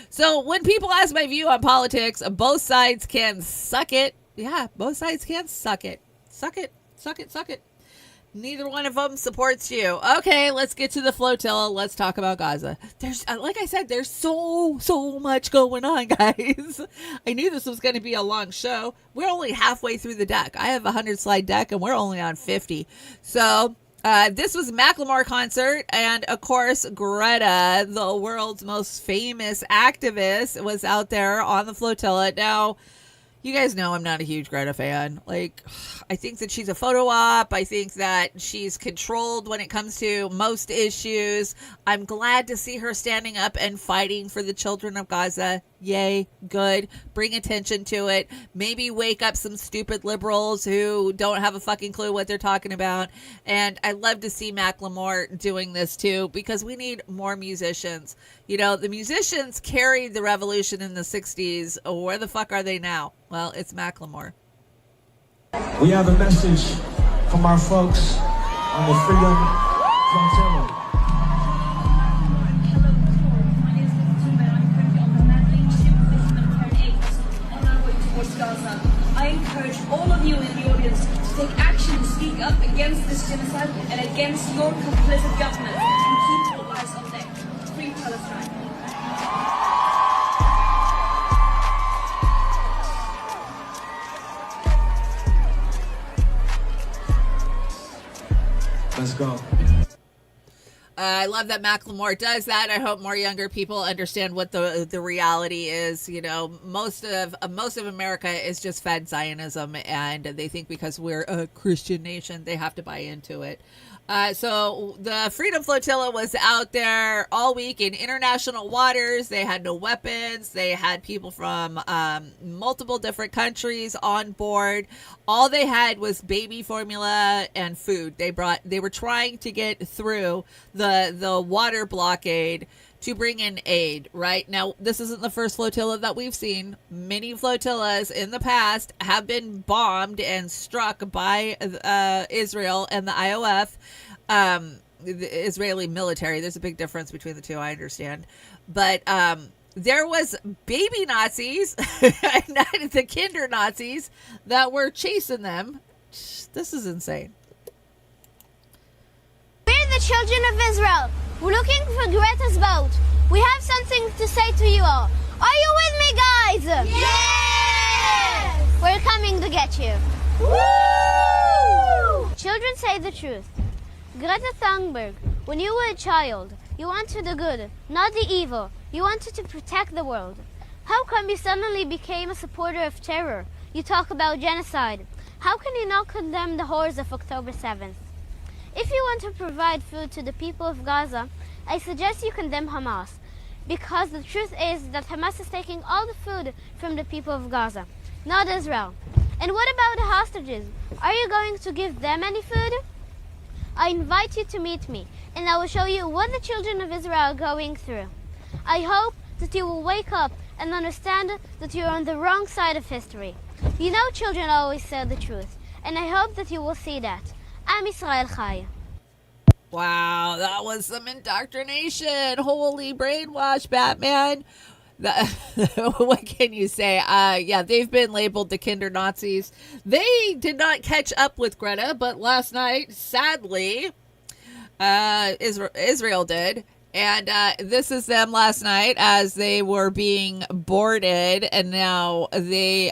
So when people ask my view on politics, both sides can suck it. Yeah, both sides can suck it. Suck it. Suck it. Suck it. Neither one of them supports you. Okay, let's get to the flotilla. Let's talk about Gaza. There's, like I said, there's so much going on, guys. I knew this was going to be a long show. We're only halfway through the deck. I have a 100-slide deck, and we're only on 50. So this was Macklemore concert, and of course, Greta, the world's most famous activist, was out there on the flotilla. Now, you guys know I'm not a huge Greta fan. Like, I think that she's a photo op. I think that she's controlled when it comes to most issues. I'm glad to see her standing up and fighting for the children of Gaza. Yay, good. Bring attention to it. Maybe wake up some stupid liberals who don't have a fucking clue what they're talking about. And I love to see Macklemore doing this too, because we need more musicians. You know, the musicians carried the revolution in the 60s. Where the fuck are they now? Well, it's Macklemore. We have a message from our folks on the Freedom Flotilla. I encourage all of you in the audience to take action and speak up against this genocide and against your complicit government and keep your eyes on deck. Free Palestine. Let's go. I love that Macklemore does that. I hope more younger people understand what the reality is. You know, most of America is just fed Zionism, and they think because we're a Christian nation, they have to buy into it. So the Freedom Flotilla was out there all week in international waters. They had no weapons. They had people from multiple different countries on board. All they had was baby formula and food. They were trying to get through the water blockade to bring in aid. Right now, this isn't the first flotilla that we've seen. Many flotillas in the past have been bombed and struck by Israel and the IOF, the Israeli military. There's a big difference between the two, I understand. But there was baby Nazis, the kinder Nazis, that were chasing them. This is insane. We're the children of Israel. We're looking for Greta's boat. We have something to say to you all. Are you with me, guys? Yes! We're coming to get you. Woo! Children say the truth. Greta Thunberg, when you were a child, you wanted the good, not the evil. You wanted to protect the world. How come you suddenly became a supporter of terror? You talk about genocide. How can you not condemn the horrors of October 7th? If you want to provide food to the people of Gaza, I suggest you condemn Hamas, because the truth is that Hamas is taking all the food from the people of Gaza, not Israel. And what about the hostages? Are you going to give them any food? I invite you to meet me, and I will show you what the children of Israel are going through. I hope that you will wake up and understand that you are on the wrong side of history. You know, children always say the truth, and I hope that you will see that. Am Israel Chai. Wow, that was some indoctrination. Holy brainwash, Batman. What can you say? Yeah, they've been labeled the kinder Nazis. They did not catch up with Greta, but last night, sadly, Israel did. And this is them last night as they were being boarded, and now they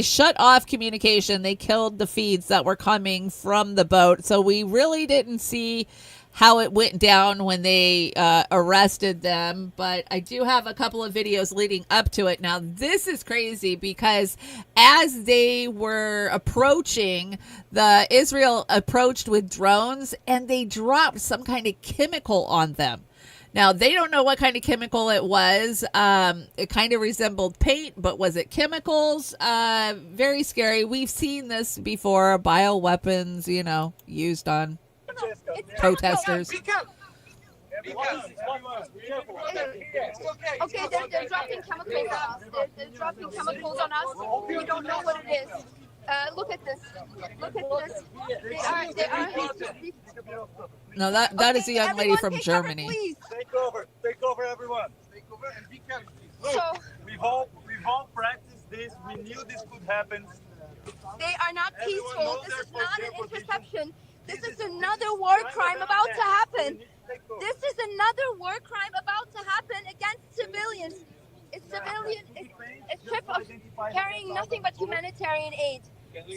shut off communication. They killed the feeds that were coming from the boat, so we really didn't see how it went down when they arrested them. But I do have a couple of videos leading up to it. Now, this is crazy because as they were approaching, Israel approached with drones, and they dropped some kind of chemical on them. Now, they don't know what kind of chemical it was. It kind of resembled paint, but was it chemicals? Very scary. We've seen this before, bioweapons, used on protesters. Okay, they're dropping chemicals on us. They're dropping chemicals on us. We don't know what it is. Look at this. Look at this. They are. No, that is a young lady from Germany. Cover, Take over, everyone. Take over and be careful. We've all practiced this. We knew this could happen. They are not peaceful. This is not an interception. This is another war crime about to happen. This is another war crime about to happen against civilians. It's a trip of carrying nothing but humanitarian aid.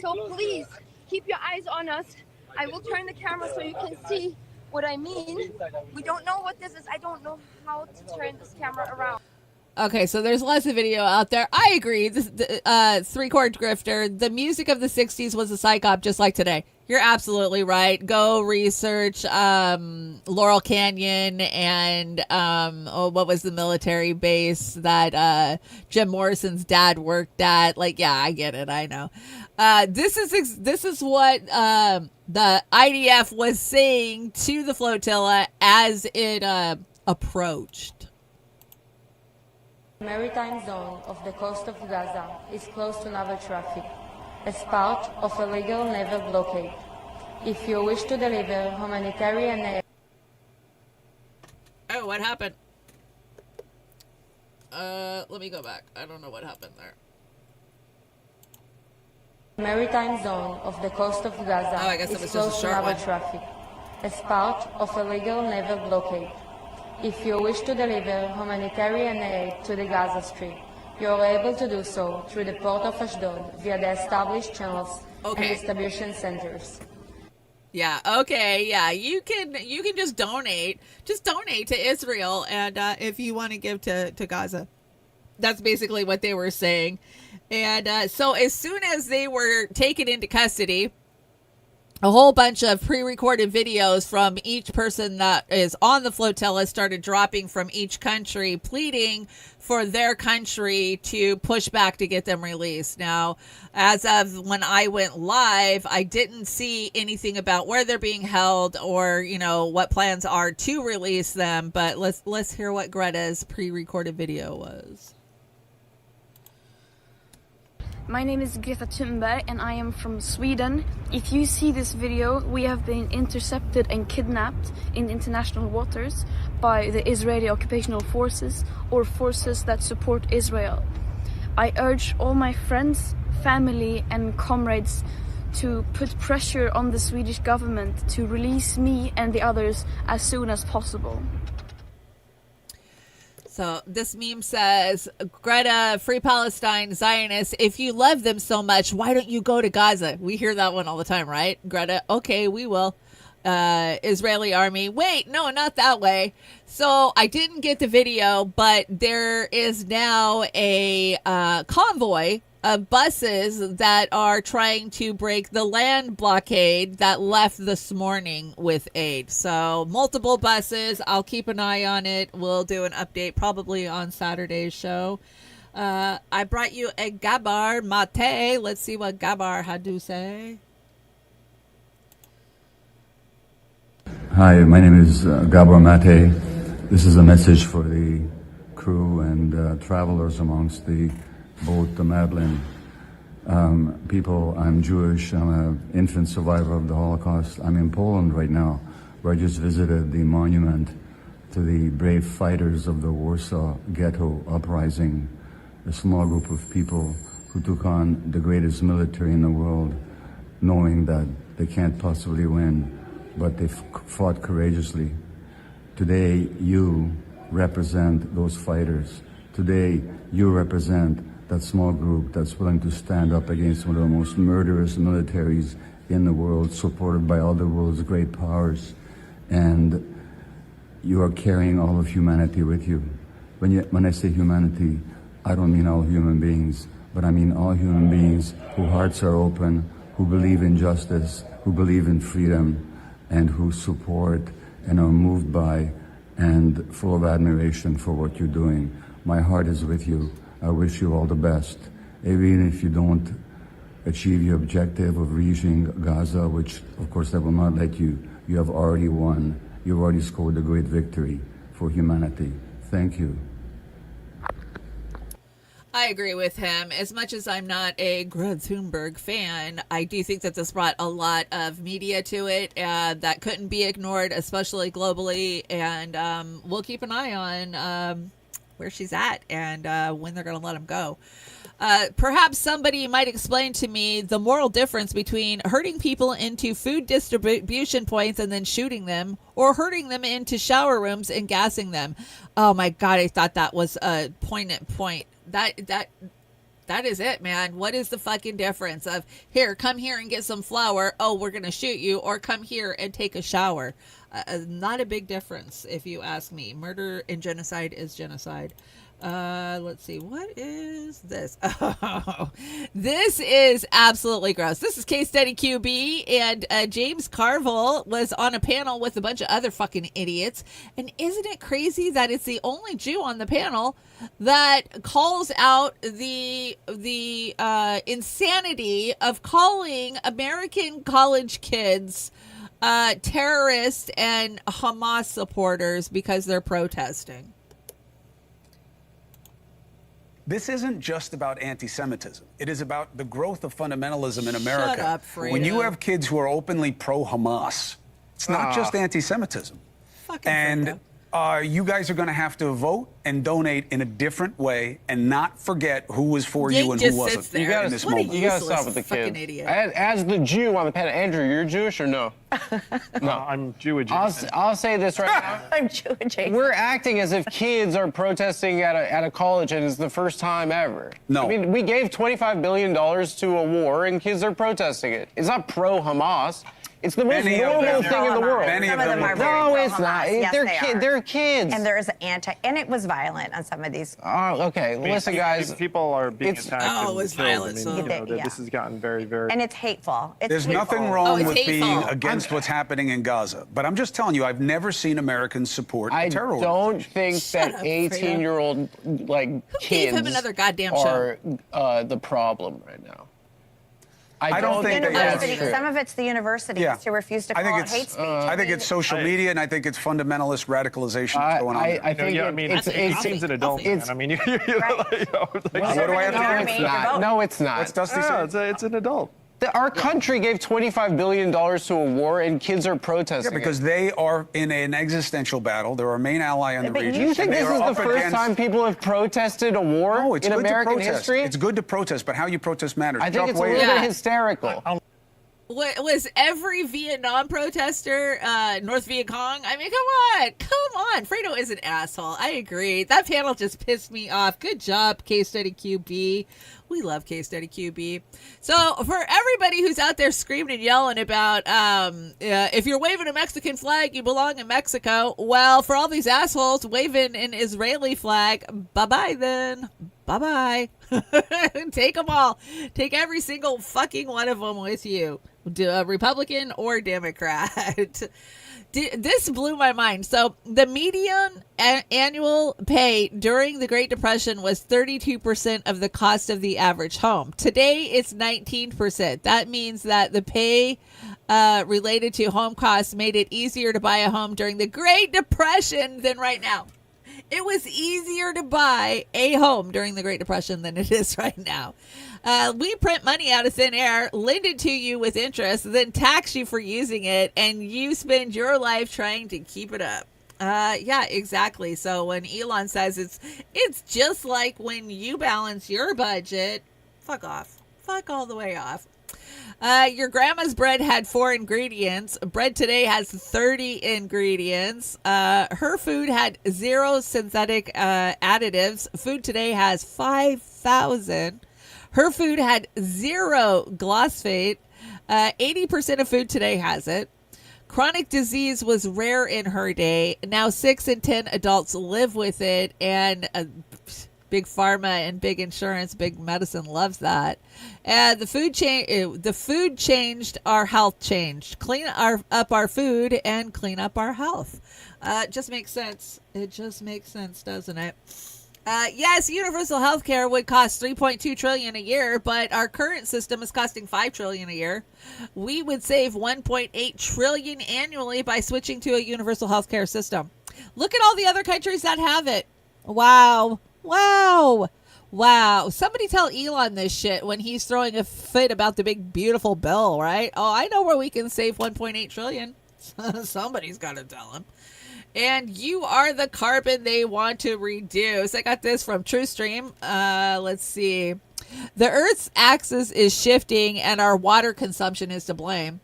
So please keep your eyes on us. I will turn the camera so you can see what I mean. We don't know what this is. I don't know how to turn this camera around. Okay, so there's lots of video out there. I agree. This three-chord grifter. The music of the 60s was a psych op just like today. You're absolutely right. Go research Laurel Canyon and what was the military base that Jim Morrison's dad worked at. Like, yeah, I get it. I know. This is what the IDF was saying to the flotilla as it approached. The maritime zone of the coast of Gaza is closed to naval traffic as part of a legal naval blockade. If you wish to deliver humanitarian aid... Oh, what happened? Let me go back. I don't know what happened there. The maritime zone of the coast of Gaza is closed to naval traffic as part of a legal naval blockade. If you wish to deliver humanitarian aid to the Gaza Strip, you are able to do so through the port of Ashdod via the established channels and distribution centers. Yeah, okay, yeah, you can just donate to Israel, and if you want to give to Gaza. That's basically what they were saying. And so as soon as they were taken into custody, a whole bunch of pre-recorded videos from each person that is on the flotilla started dropping from each country, pleading for their country to push back to get them released. Now, as of when I went live, I didn't see anything about where they're being held or, you know, what plans are to release them. But let's hear what Greta's pre-recorded video was. My name is Greta Thunberg and I am from Sweden. If you see this video, we have been intercepted and kidnapped in international waters by the Israeli occupational forces or forces that support Israel. I urge all my friends, family and comrades to put pressure on the Swedish government to release me and the others as soon as possible. So this meme says, Greta, Free Palestine, Zionists, if you love them so much, why don't you go to Gaza? We hear that one all the time, right? Greta, okay, we will. Israeli army, wait, no, not that way. So I didn't get the video, but there is now a convoy of buses that are trying to break the land blockade that left this morning with aid. So multiple buses. I'll keep an eye on it. We'll do an update probably on Saturday's show. I brought you a Gabar Mate. Let's see what Gabar had to say. Hi, my name is Gabor Mate. This is a message for the crew and travelers amongst the boat, the Madeline. People, I'm Jewish. I'm an infant survivor of the Holocaust. I'm in Poland right now, where I just visited the monument to the brave fighters of the Warsaw Ghetto uprising, a small group of people who took on the greatest military in the world, knowing that they can't possibly win, but they fought courageously. Today, you represent those fighters. Today, you represent that small group that's willing to stand up against one of the most murderous militaries in the world, supported by all the world's great powers. And you are carrying all of humanity with you. When I say humanity, I don't mean all human beings, but I mean all human beings whose hearts are open, who believe in justice, who believe in freedom, and who support and are moved by and full of admiration for what you're doing. My heart is with you. I wish you all the best. Even if you don't achieve your objective of reaching Gaza, which of course I will not let you, you have already won. You've already scored a great victory for humanity. Thank you. I agree with him. As much as I'm not a Greta Thunberg fan, I do think that this brought a lot of media to it that couldn't be ignored, especially globally. And we'll keep an eye on where she's at and when they're going to let him go. Perhaps somebody might explain to me the moral difference between herding people into food distribution points and then shooting them, or herding them into shower rooms and gassing them. Oh my God, I thought that was a poignant point. That is it, man. What is the fucking difference of, here, come here and get some flour. Oh, we're going to shoot you. Or come here and take a shower. Not a big difference, if you ask me. Murder and genocide is genocide. Let's see. What is this? Oh, this is absolutely gross. This is Case Study QB, and James Carville was on a panel with a bunch of other fucking idiots. And isn't it crazy that it's the only Jew on the panel that calls out the insanity of calling American college kids terrorists and Hamas supporters because they're protesting? This isn't just about anti-Semitism. It is about the growth of fundamentalism in America. Shut up, Fredo. When you have kids who are openly pro-Hamas, it's not just anti-Semitism. Fucking you guys are going to have to vote and donate in a different way and not forget who was for you and who wasn't in this moment. You got to stop with the kids. Idiot. As the Jew on the panel, Andrew, you're Jewish or no? No, I'm Jewish. I'll say this right now. I'm Jewish. We're acting as if kids are protesting at a college and it's the first time ever. No. I mean, we gave $25 billion to a war and kids are protesting it. It's not pro-Hamas. It's the most normal thing in the world. Some of them are very No, it's pro-Hamas. not. Yes, They're kids. And there's and it was violent on some of these. Oh, okay. Listen, guys. People are being attacked. Oh, it was violent. I mean, this has gotten very, very. And it's hateful. There's nothing wrong with being against what's happening in Gaza. But I'm just telling you, I've never seen Americans support a terror I don't think that 18-year-old kids gave him another goddamn show? are the problem right now. I don't think that's true. Some of it's the universities who refuse to call it hate speech. I think it's social media, and I think it's fundamentalist radicalization that's going on. I think it seems an adult. Man. I mean, what do I have to do? No, it's not. What's Dusty say? It's an adult. Our country gave $25 billion to a war, and kids are protesting. Yeah, because they are in an existential battle. They're our main ally in the region. Do you think this is the first time people have protested a war in American history? It's good to protest, but how you protest matters. I think it's a little bit hysterical. Was every Vietnam protester North Viet Cong? I mean, come on. Fredo is an asshole. I agree. That panel just pissed me off. Good job, Case Study QB. We love Case Study QB. So for everybody who's out there screaming and yelling about if you're waving a Mexican flag, you belong in Mexico. Well, for all these assholes waving an Israeli flag, bye-bye then. Bye-bye. Take them all. Take every single fucking one of them with you. Republican or Democrat. This blew my mind. So the median annual pay during the Great Depression was 32% of the cost of the average home. Today, it's 19%. That means that the pay related to home costs made it easier to buy a home during the Great Depression than right now. It was easier to buy a home during the Great Depression than it is right now. We print money out of thin air, lend it to you with interest, then tax you for using it, and you spend your life trying to keep it up. Yeah, exactly. So when Elon says it's just like when you balance your budget, fuck off. Fuck all the way off. Your grandma's bread had 4 ingredients. Bread today has 30 ingredients. Her food had 0 synthetic additives. Food today has 5,000. Her food had 0 glyphosate. 80% of food today has it. Chronic disease was rare in her day. Now 6 in 10 adults live with it, and big pharma and big insurance, big medicine loves that. And the food changed, our health changed. Clean up our food and clean up our health. It just makes sense. It just makes sense, doesn't it? Yes, universal health care would cost $3.2 trillion a year, but our current system is costing $5 trillion a year. We would save $1.8 trillion annually by switching to a universal health care system. Look at all the other countries that have it. Wow. Somebody tell Elon this shit when he's throwing a fit about the big, beautiful bill, right? Oh, I know where we can save $1.8 trillion. Somebody's got to tell him. And you are the carbon they want to reduce. I got this from TrueStream. Let's see. The Earth's axis is shifting and our water consumption is to blame.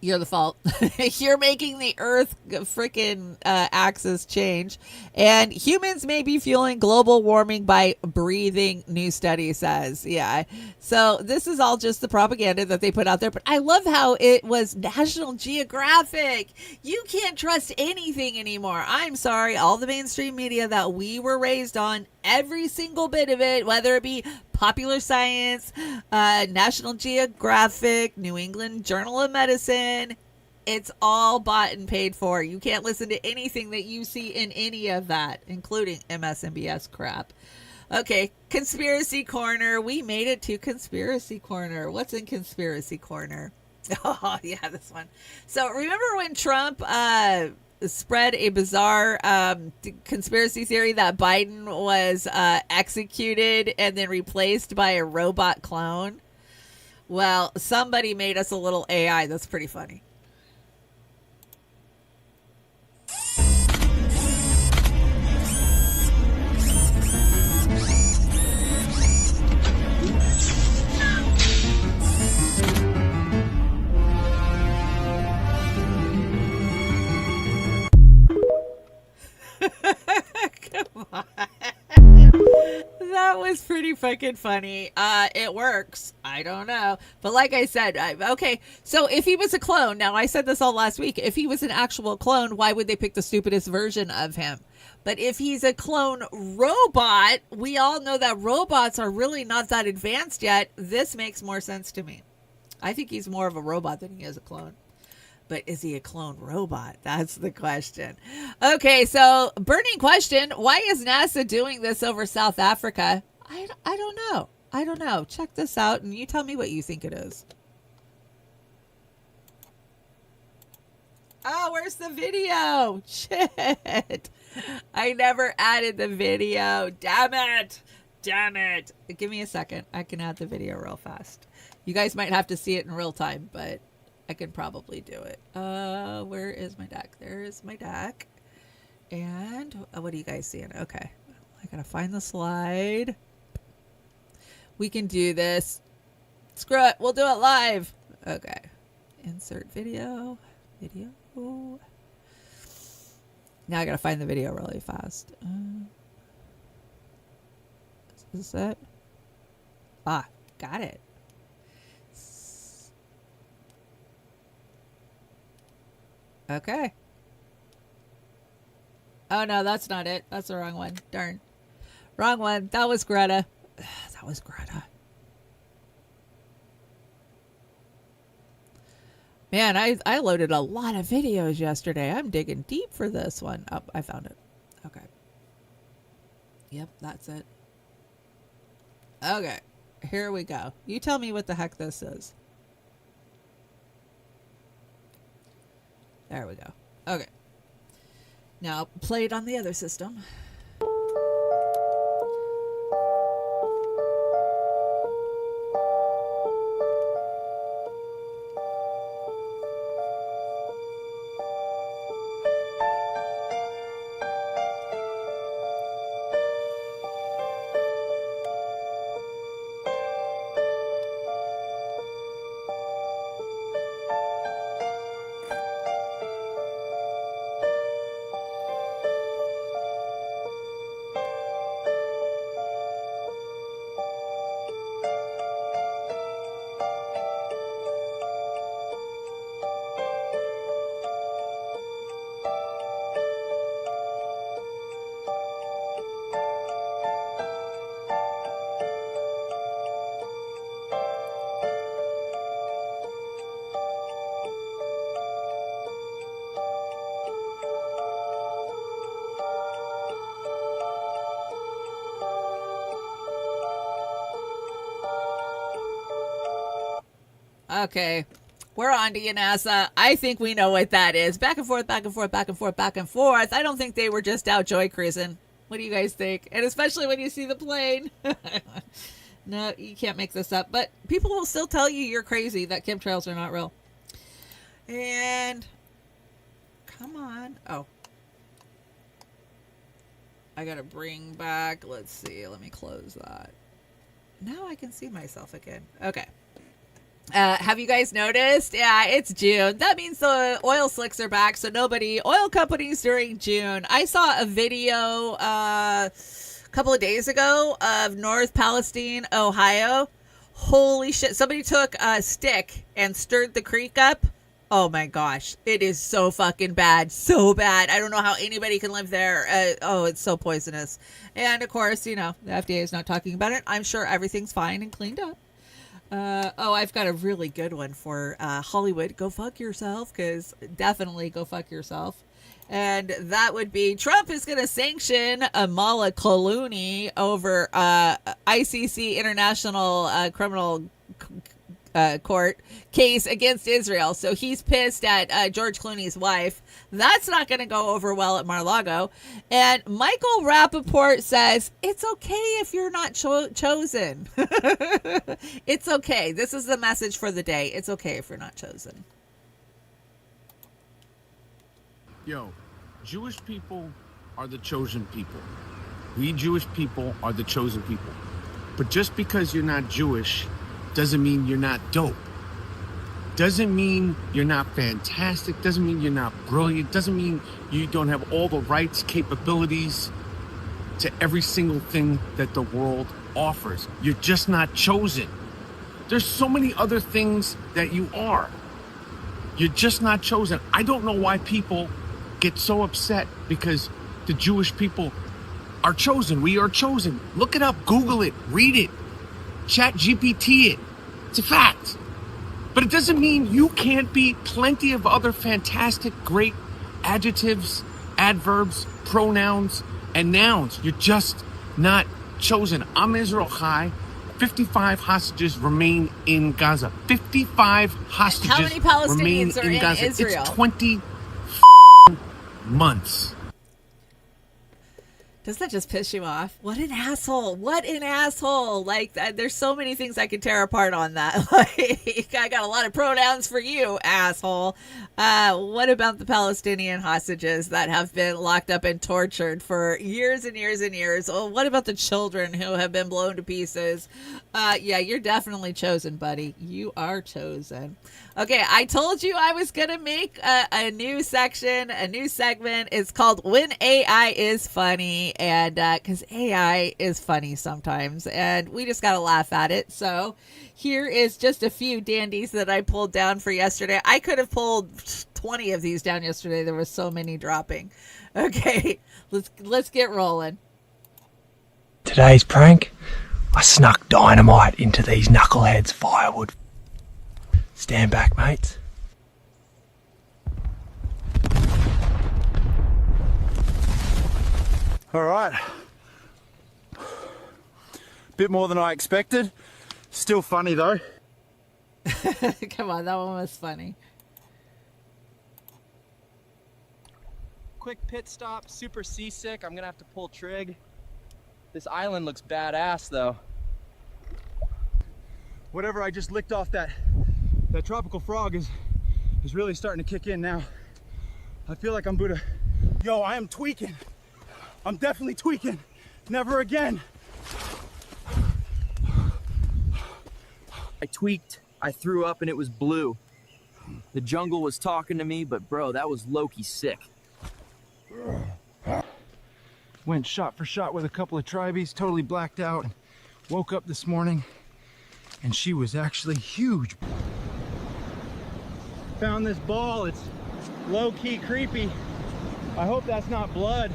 You're the fault. You're making the Earth freaking axis change. And humans may be fueling global warming by breathing, new study says. Yeah. So this is all just the propaganda that they put out there. But I love how it was National Geographic. You can't trust anything anymore. I'm sorry. All the mainstream media that we were raised on, every single bit of it, whether it be Popular Science, National Geographic, New England Journal of Medicine, it's all bought and paid for. You can't listen to anything that you see in any of that, including MSNBS crap. Okay, Conspiracy Corner. We made it to Conspiracy Corner. What's in Conspiracy Corner? Oh, yeah, this one. So remember when Trump spread a bizarre conspiracy theory that Biden was executed and then replaced by a robot clone? Well, somebody made us a little AI that's pretty funny. Come on. That was pretty fucking funny. It works. I don't know. But like I said, okay, so if he was a clone, now I said this all last week, if he was an actual clone, why would they pick the stupidest version of him? But if he's a clone robot, we all know that robots are really not that advanced yet. This makes more sense to me. I think he's more of a robot than he is a clone. But is he a clone robot? That's the question. Okay, so burning question. Why is NASA doing this over South Africa? I don't know. I don't know. Check this out and you tell me what you think it is. Oh, where's the video? Shit. I never added the video. Damn it. Damn it. Give me a second. I can add the video real fast. You guys might have to see it in real time, but I can probably do it. Where is my deck? There is my deck. And what are you guys seeing? Okay. I gotta find the slide. We can do this. Screw it. We'll do it live. Okay. Insert video. Video. Now I gotta find the video really fast. Is this it? Ah, got it. Okay. Oh, no, that's not it. That's the wrong one. Darn. Wrong one. That was Greta. That was Greta. Man, I loaded a lot of videos yesterday. I'm digging deep for this one. Oh, I found it. Okay. Yep, that's it. Okay. Here we go. You tell me what the heck this is. There we go. Okay. Now, play it on the other system. Okay, we're on to you, NASA. I think we know what that is. Back and forth, back and forth, back and forth, back and forth. I don't think they were just out joy cruising. What do you guys think? And especially when you see the plane. No, you can't make this up. But people will still tell you you're crazy, that chemtrails are not real. And come on. Oh, I gotta bring back, let's see, let me close that. Now I can see myself again. Okay. Have you guys noticed? Yeah, it's June. That means the oil slicks are back. So oil companies during June. I saw a video a couple of days ago of North Palestine, Ohio. Holy shit. Somebody took a stick and stirred the creek up. Oh my gosh. It is so fucking bad. So bad. I don't know how anybody can live there. It's so poisonous. And of course, the FDA is not talking about it. I'm sure everything's fine and cleaned up. I've got a really good one for Hollywood. Go fuck yourself, because definitely go fuck yourself. And that would be Trump is going to sanction Amala Clooney over ICC International Criminal Court case against Israel. So he's pissed at George Clooney's wife. That's not going to go over well at Mar-a-Lago. And Michael Rappaport says, it's okay if you're not chosen. It's okay. This is the message for the day. It's okay if you're not chosen. Yo, Jewish people are the chosen people. We Jewish people are the chosen people. But just because you're not Jewish doesn't mean you're not dope. Doesn't mean you're not fantastic. Doesn't mean you're not brilliant. Doesn't mean you don't have all the rights, capabilities to every single thing that the world offers. You're just not chosen. There's so many other things that you are. You're just not chosen. I don't know why people get so upset because the Jewish people are chosen. We are chosen. Look it up, Google it, read it, Chat GPT it. It's a fact. But it doesn't mean you can't be plenty of other fantastic, great adjectives, adverbs, pronouns, and nouns. You're just not chosen. I'm Israel Chai. 55 hostages remain in Gaza. 55 hostages How many Palestinians remain are in Gaza. Israel? It's 20 months. Doesn't that just piss you off? What an asshole. What an asshole. Like, there's so many things I could tear apart on that. Like, I got a lot of pronouns for you, asshole. What about the Palestinian hostages that have been locked up and tortured for years and years and years? Oh, what about the children who have been blown to pieces? Yeah, you're definitely chosen, buddy. You are chosen. Okay, I told you I was going to make a new section, a new segment. It's called When AI is Funny. And because AI is funny sometimes, and we just got to laugh at it. So here is just a few dandies that I pulled down for yesterday. I could have pulled 20 of these down yesterday. There were so many dropping. Okay, let's get rolling. Today's prank, I snuck dynamite into these knuckleheads' firewood. Stand back, mates. All right. Bit more than I expected. Still funny though. Come on, that one was funny. Quick pit stop, super seasick. I'm gonna have to pull trig. This island looks badass though. Whatever I just licked off that tropical frog is really starting to kick in now. I feel like I'm Buddha. Yo, I am tweaking. I'm definitely tweaking. Never again. I tweaked, I threw up, and it was blue. The jungle was talking to me, but bro, that was low-key sick. Went shot for shot with a couple of tribies, totally blacked out. Woke up this morning, and she was actually huge. Found this ball, it's low-key creepy. I hope that's not blood.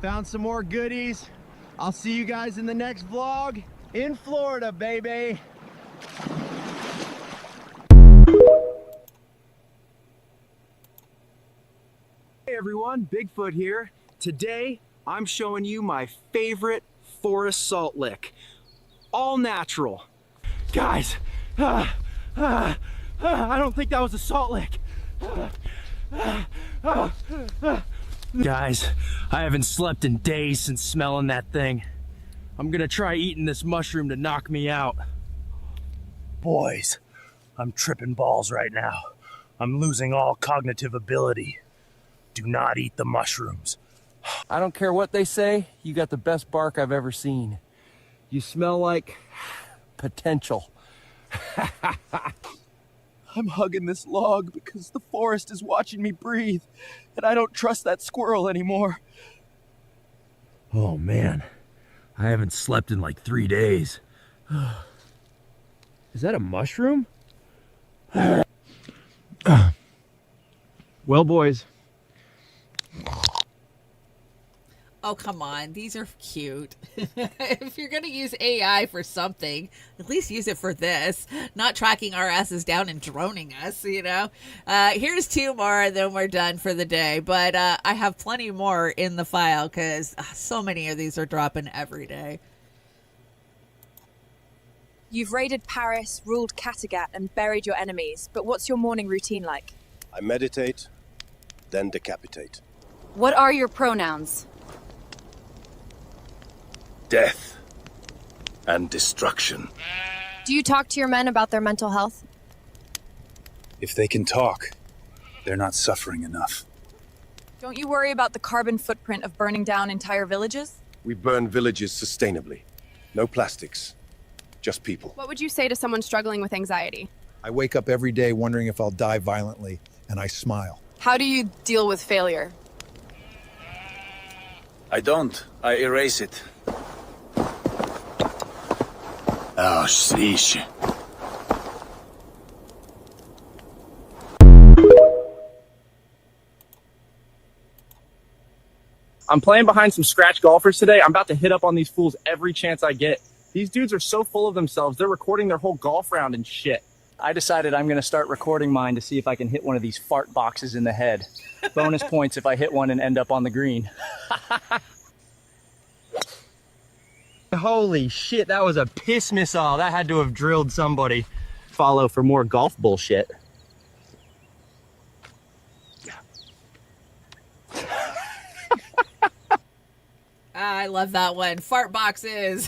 Found some more goodies. I'll see you guys in the next vlog in Florida, baby. Hey everyone, Bigfoot here. Today, I'm showing you my favorite forest salt lick. All natural. Guys, I don't think that was a salt lick. Guys, I haven't slept in days since smelling that thing. I'm gonna try eating this mushroom to knock me out. Boys, I'm tripping balls right now. I'm losing all cognitive ability. Do not eat the mushrooms. I don't care what they say, you got the best bark I've ever seen. You smell like potential. I'm hugging this log because the forest is watching me breathe, and I don't trust that squirrel anymore. Oh man, I haven't slept in like 3 days. Is that a mushroom? Well, boys. Oh, come on. These are cute. If you're going to use AI for something, at least use it for this. Not tracking our asses down and droning us, you know. Here's 2 more, then we're done for the day. But I have plenty more in the file because so many of these are dropping every day. You've raided Paris, ruled Kattegat, and buried your enemies. But what's your morning routine like? I meditate, then decapitate. What are your pronouns? Death and destruction. Do you talk to your men about their mental health? If they can talk, they're not suffering enough. Don't you worry about the carbon footprint of burning down entire villages? We burn villages sustainably. No plastics, just people. What would you say to someone struggling with anxiety? I wake up every day wondering if I'll die violently, and I smile. How do you deal with failure? I don't. I erase it. Oh, sheesh. I'm playing behind some scratch golfers today. I'm about to hit up on these fools every chance I get. These dudes are so full of themselves. They're recording their whole golf round and shit. I decided I'm going to start recording mine to see if I can hit one of these fart boxes in the head. Bonus points if I hit one and end up on the green. Holy shit, that was a piss missile. That had to have drilled somebody. Follow for more golf bullshit. I love that one. Fart boxes.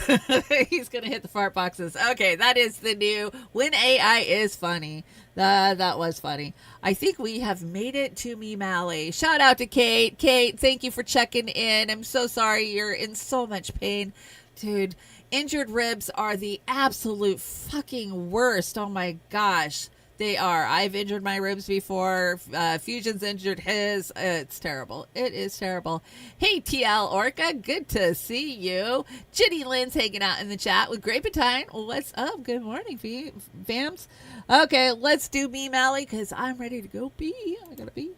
He's going to hit the fart boxes. Okay, that is the new When AI is Funny. That was funny. I think we have made it to me, Mally. Shout out to Kate. Kate, thank you for checking in. I'm so sorry you're in so much pain. Dude, injured ribs are the absolute fucking worst. Oh my gosh. They are. I've injured my ribs before. Fusion's injured his. It's terrible. It is terrible. Hey, TL Orca. Good to see you. Ginny Lynn's hanging out in the chat with Grapevine. What's up? Good morning, fams. Okay, let's do me, Mally, because I'm ready to go pee. I gotta pee.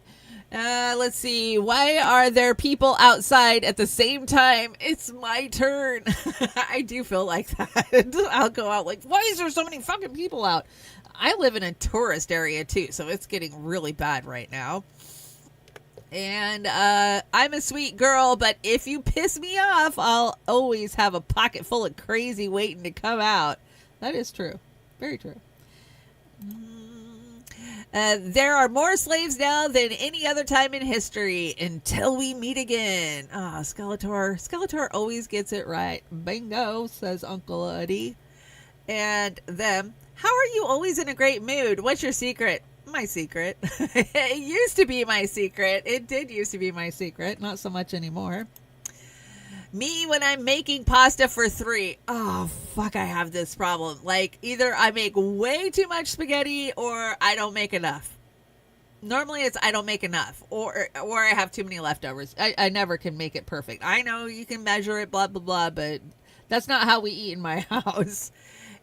Let's see. Why are there people outside at the same time? It's my turn. I do feel like that. I'll go out like, why is there so many fucking people out? I live in a tourist area too, so it's getting really bad right now. And I'm a sweet girl, but if you piss me off, I'll always have a pocket full of crazy waiting to come out. That is true. Very true. There are more slaves now than any other time in history until we meet again. Ah, Skeletor. Skeletor always gets it right. Bingo, says Uncle Eddie. And them. How are you always in a great mood? What's your secret? My secret. It used to be my secret. It did used to be my secret. Not so much anymore. Me when I'm making pasta for 3. Oh, fuck, I have this problem. Like, either I make way too much spaghetti or I don't make enough. Normally it's I don't make enough or I have too many leftovers. I never can make it perfect. I know you can measure it, blah, blah, blah, but that's not how we eat in my house.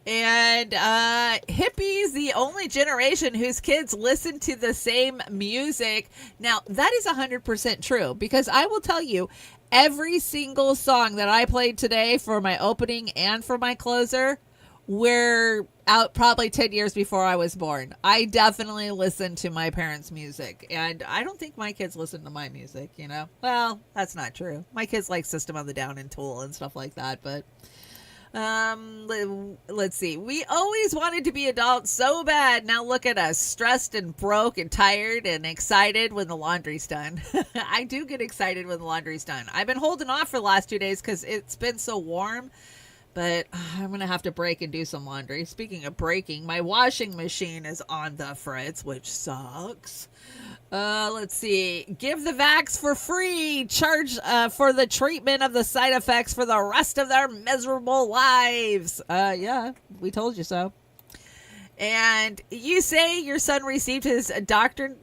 And hippies, the only generation whose kids listen to the same music. Now, that is 100% true because I will tell you, every single song that I played today for my opening and for my closer were out probably 10 years before I was born. I definitely listened to my parents' music, and I don't think my kids listen to my music, you know? Well, that's not true. My kids like System of a Down and Tool and stuff like that, but... let's see. We always wanted to be adults so bad. Now look at us, stressed and broke and tired and excited when the laundry's done. I do get excited when the laundry's done. I've been holding off for the last 2 days because it's been so warm. But I'm going to have to break and do some laundry. Speaking of breaking, my washing machine is on the fritz, which sucks. Let's see. Give the vax for free. Charge for the treatment of the side effects for the rest of their miserable lives. Yeah, we told you so. And you say your son received his doctorate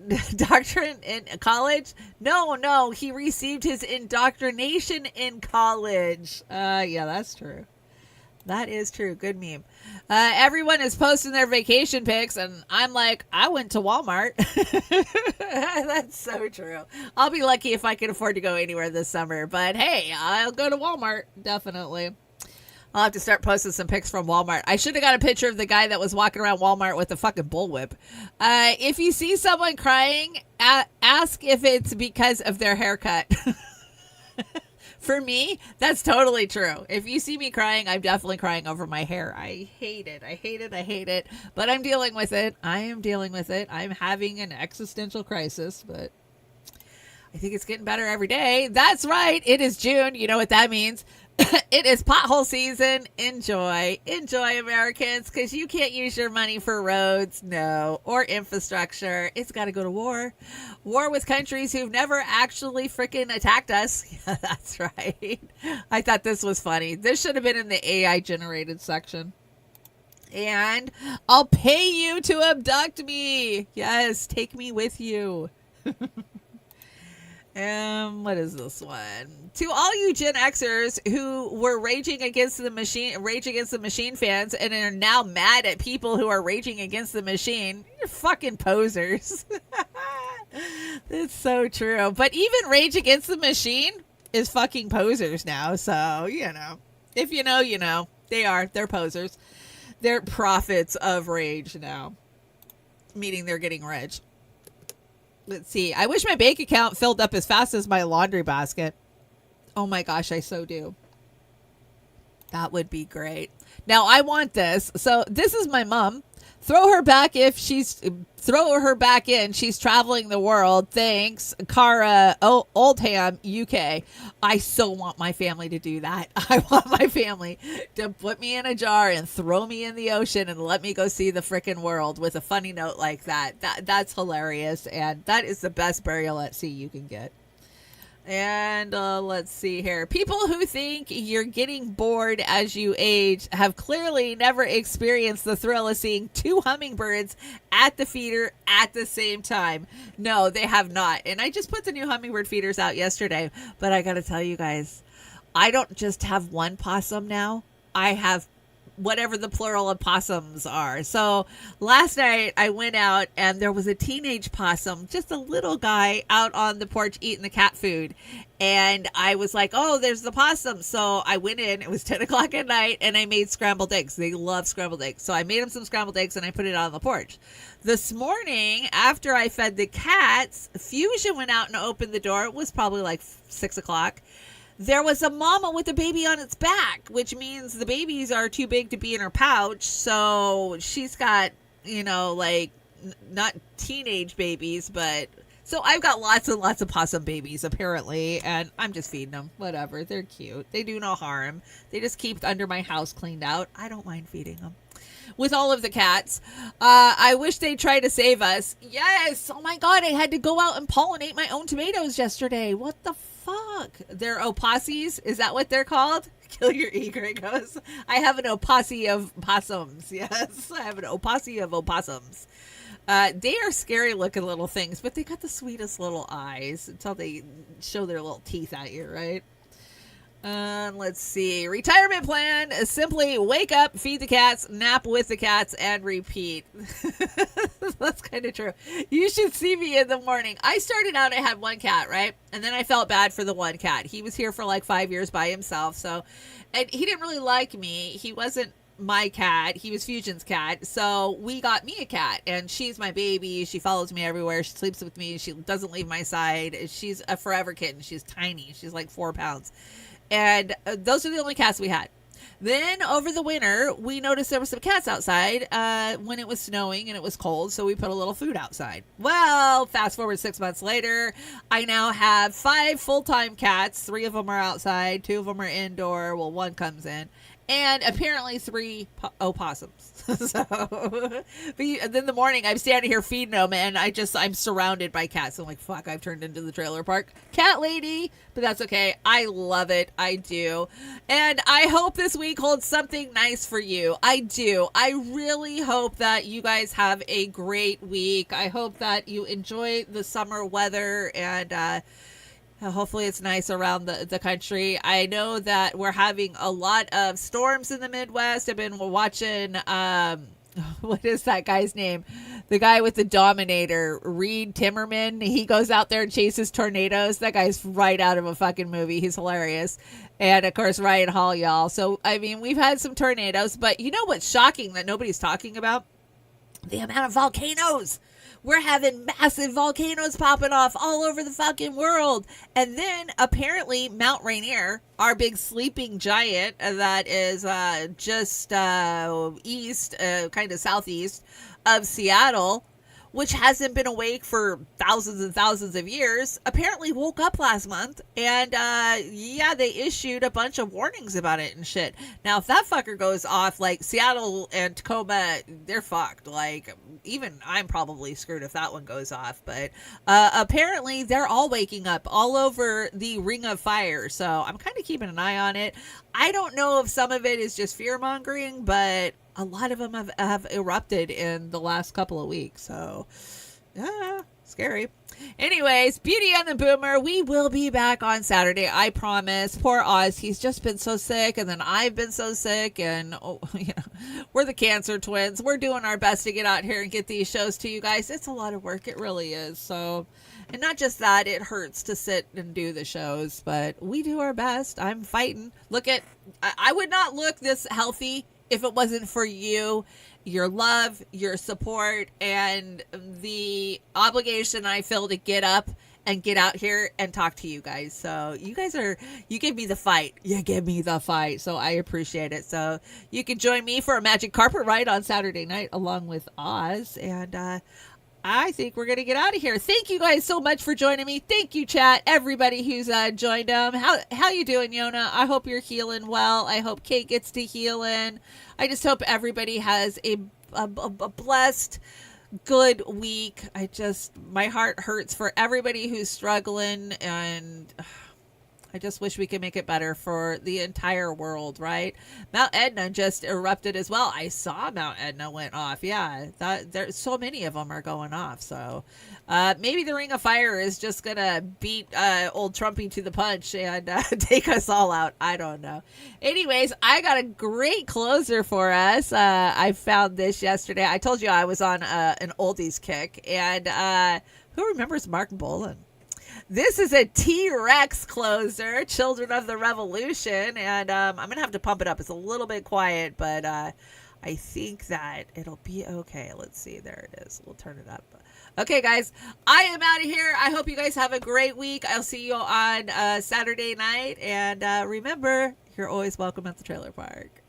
in college? No, he received his indoctrination in college. Yeah, that's true. That is true. Good meme. Everyone is posting their vacation pics, and I'm like, I went to Walmart. That's so true. I'll be lucky if I can afford to go anywhere this summer, but hey, I'll go to Walmart, definitely. I'll have to start posting some pics from Walmart. I should have got a picture of the guy that was walking around Walmart with a fucking bullwhip. If you see someone crying, ask if it's because of their haircut. For me, that's totally true. If you see me crying, I'm definitely crying over my hair. I hate it. But I'm dealing with it. I am dealing with it. I'm having an existential crisis, but I think it's getting better every day. That's right. It is June. You know what that means. It is pothole season. Enjoy, Americans, because you can't use your money for roads, no, or infrastructure. It's got to go to war with countries who've never actually freaking attacked us. Yeah, that's right. I thought this was funny. This should have been in the AI generated section. And I'll pay you to abduct me. Yes, take me with you. What is this one? To all you Gen Xers who were raging against the machine fans and are now mad at people who are raging against the machine, you're fucking posers. It's so true. But even Rage Against the Machine is fucking posers now. So, if you know, you know. They're posers. They're prophets of rage now. Meaning they're getting rich. Let's see. I wish my bank account filled up as fast as my laundry basket. Oh my gosh, I so do. That would be great. Now I want this. So this is my mom. Throw her back in. She's traveling the world. Thanks, Cara Oldham, UK. I so want my family to do that. I want my family to put me in a jar and throw me in the ocean and let me go see the frickin' world with a funny note like that. That's hilarious, and that is the best burial at sea you can get. And let's see here. People who think you're getting bored as you age have clearly never experienced the thrill of seeing two hummingbirds at the feeder at the same time. No, they have not. And I just put the new hummingbird feeders out yesterday. But I got to tell you guys, I don't just have one possum now. I have whatever the plural of possums are. So last night I went out and there was a teenage possum, just a little guy out on the porch eating the cat food. And I was like, oh, there's the possum. So I went in, it was 10 o'clock at night, and I made scrambled eggs. They love scrambled eggs. So I made them some scrambled eggs and I put it out on the porch. This morning, after I fed the cats, Fusion went out and opened the door. It was probably like 6 o'clock. There was a mama with a baby on its back, which means the babies are too big to be in her pouch. So she's got, not teenage babies, but so I've got lots and lots of possum babies apparently, and I'm just feeding them. Whatever. They're cute. They do no harm. They just keep under my house cleaned out. I don't mind feeding them. With all of the cats, I wish they'd try to save us. Yes. Oh my God. I had to go out and pollinate my own tomatoes yesterday. What the fuck? They're opossies? Is that what they're called? Kill your egret goes. I have an opossum of possums. Yes. I have an opossum of opossums. They are scary looking little things, but they got the sweetest little eyes until they show their little teeth at you, right? Let's see. Retirement plan. Simply wake up, feed the cats, nap with the cats, and repeat. That's kind of true. You should see me in the morning. I started out, I had one cat, right? And then I felt bad for the one cat. He was here for like 5 years by himself. And he didn't really like me. He wasn't my cat. He was Fusion's cat. So we got me a cat, and she's my baby. She follows me everywhere. She sleeps with me. She doesn't leave my side. She's a forever kitten. She's tiny. She's like 4 pounds. And those are the only cats we had. Then over the winter, we noticed there were some cats outside when it was snowing and it was cold. So we put a little food outside. Well, fast forward 6 months later, I now have 5 full-time cats. 3 of them are outside. 2 of them are indoor. Well, 1 comes in. and apparently 3 opossums. So, but then in the morning, I'm standing here feeding them, and I'm surrounded by cats. I'm like, fuck, I've turned into the trailer park cat lady, but that's okay. I love it. I do. And I hope this week holds something nice for you. I do. I really hope that you guys have a great week. I hope that you enjoy the summer weather, and hopefully it's nice around the country. I know that we're having a lot of storms in the Midwest. I've been watching, what is that guy's name? The guy with the Dominator, Reed Timmerman. He goes out there and chases tornadoes. That guy's right out of a fucking movie. He's hilarious. And, of course, Ryan Hall, y'all. So, I mean, we've had some tornadoes. But you know what's shocking that nobody's talking about? The amount of volcanoes. We're having massive volcanoes popping off all over the fucking world. And then apparently Mount Rainier, our big sleeping giant that is just east, kind of southeast of Seattle, which hasn't been awake for thousands and thousands of years, apparently woke up last month. And they issued a bunch of warnings about it and shit. Now, if that fucker goes off, like Seattle and Tacoma, they're fucked. Like, even I'm probably screwed if that one goes off. But apparently they're all waking up all over the Ring of Fire. So I'm kind of keeping an eye on it. I don't know if some of it is just fear mongering, but a lot of them have erupted in the last couple of weeks. So, scary. Anyways, Beauty and the Boomer, we will be back on Saturday, I promise. Poor Oz, he's just been so sick, and then I've been so sick, and we're the cancer twins. We're doing our best to get out here and get these shows to you guys. It's a lot of work, it really is. So, and not just that, it hurts to sit and do the shows, but we do our best. I'm fighting. I would not look this healthy if it wasn't for you, your love, your support, and the obligation I feel to get up and get out here and talk to you guys. So you give me the fight. You give me the fight. So I appreciate it. So you can join me for a magic carpet ride on Saturday night along with Oz. And I think we're going to get out of here. Thank you guys so much for joining me. Thank you, chat. Everybody who's joined them. How you doing, Yona? I hope you're healing well. I hope Kate gets to heal in. I just hope everybody has a blessed, good week. My heart hurts for everybody who's struggling, and I just wish we could make it better for the entire world, right? Mount Etna just erupted as well. I saw Mount Etna went off. Yeah, there's so many of them are going off. So maybe the Ring of Fire is just going to beat old Trumpy to the punch and take us all out. I don't know. Anyways, I got a great closer for us. I found this yesterday. I told you I was on an oldies kick. And who remembers Mark Bolan? This is a T-Rex closer, Children of the Revolution, and I'm going to have to pump it up. It's a little bit quiet, but I think that it'll be okay. Let's see. There it is. We'll turn it up. Okay, guys, I am out of here. I hope you guys have a great week. I'll see you on Saturday night, and remember, you're always welcome at the trailer park.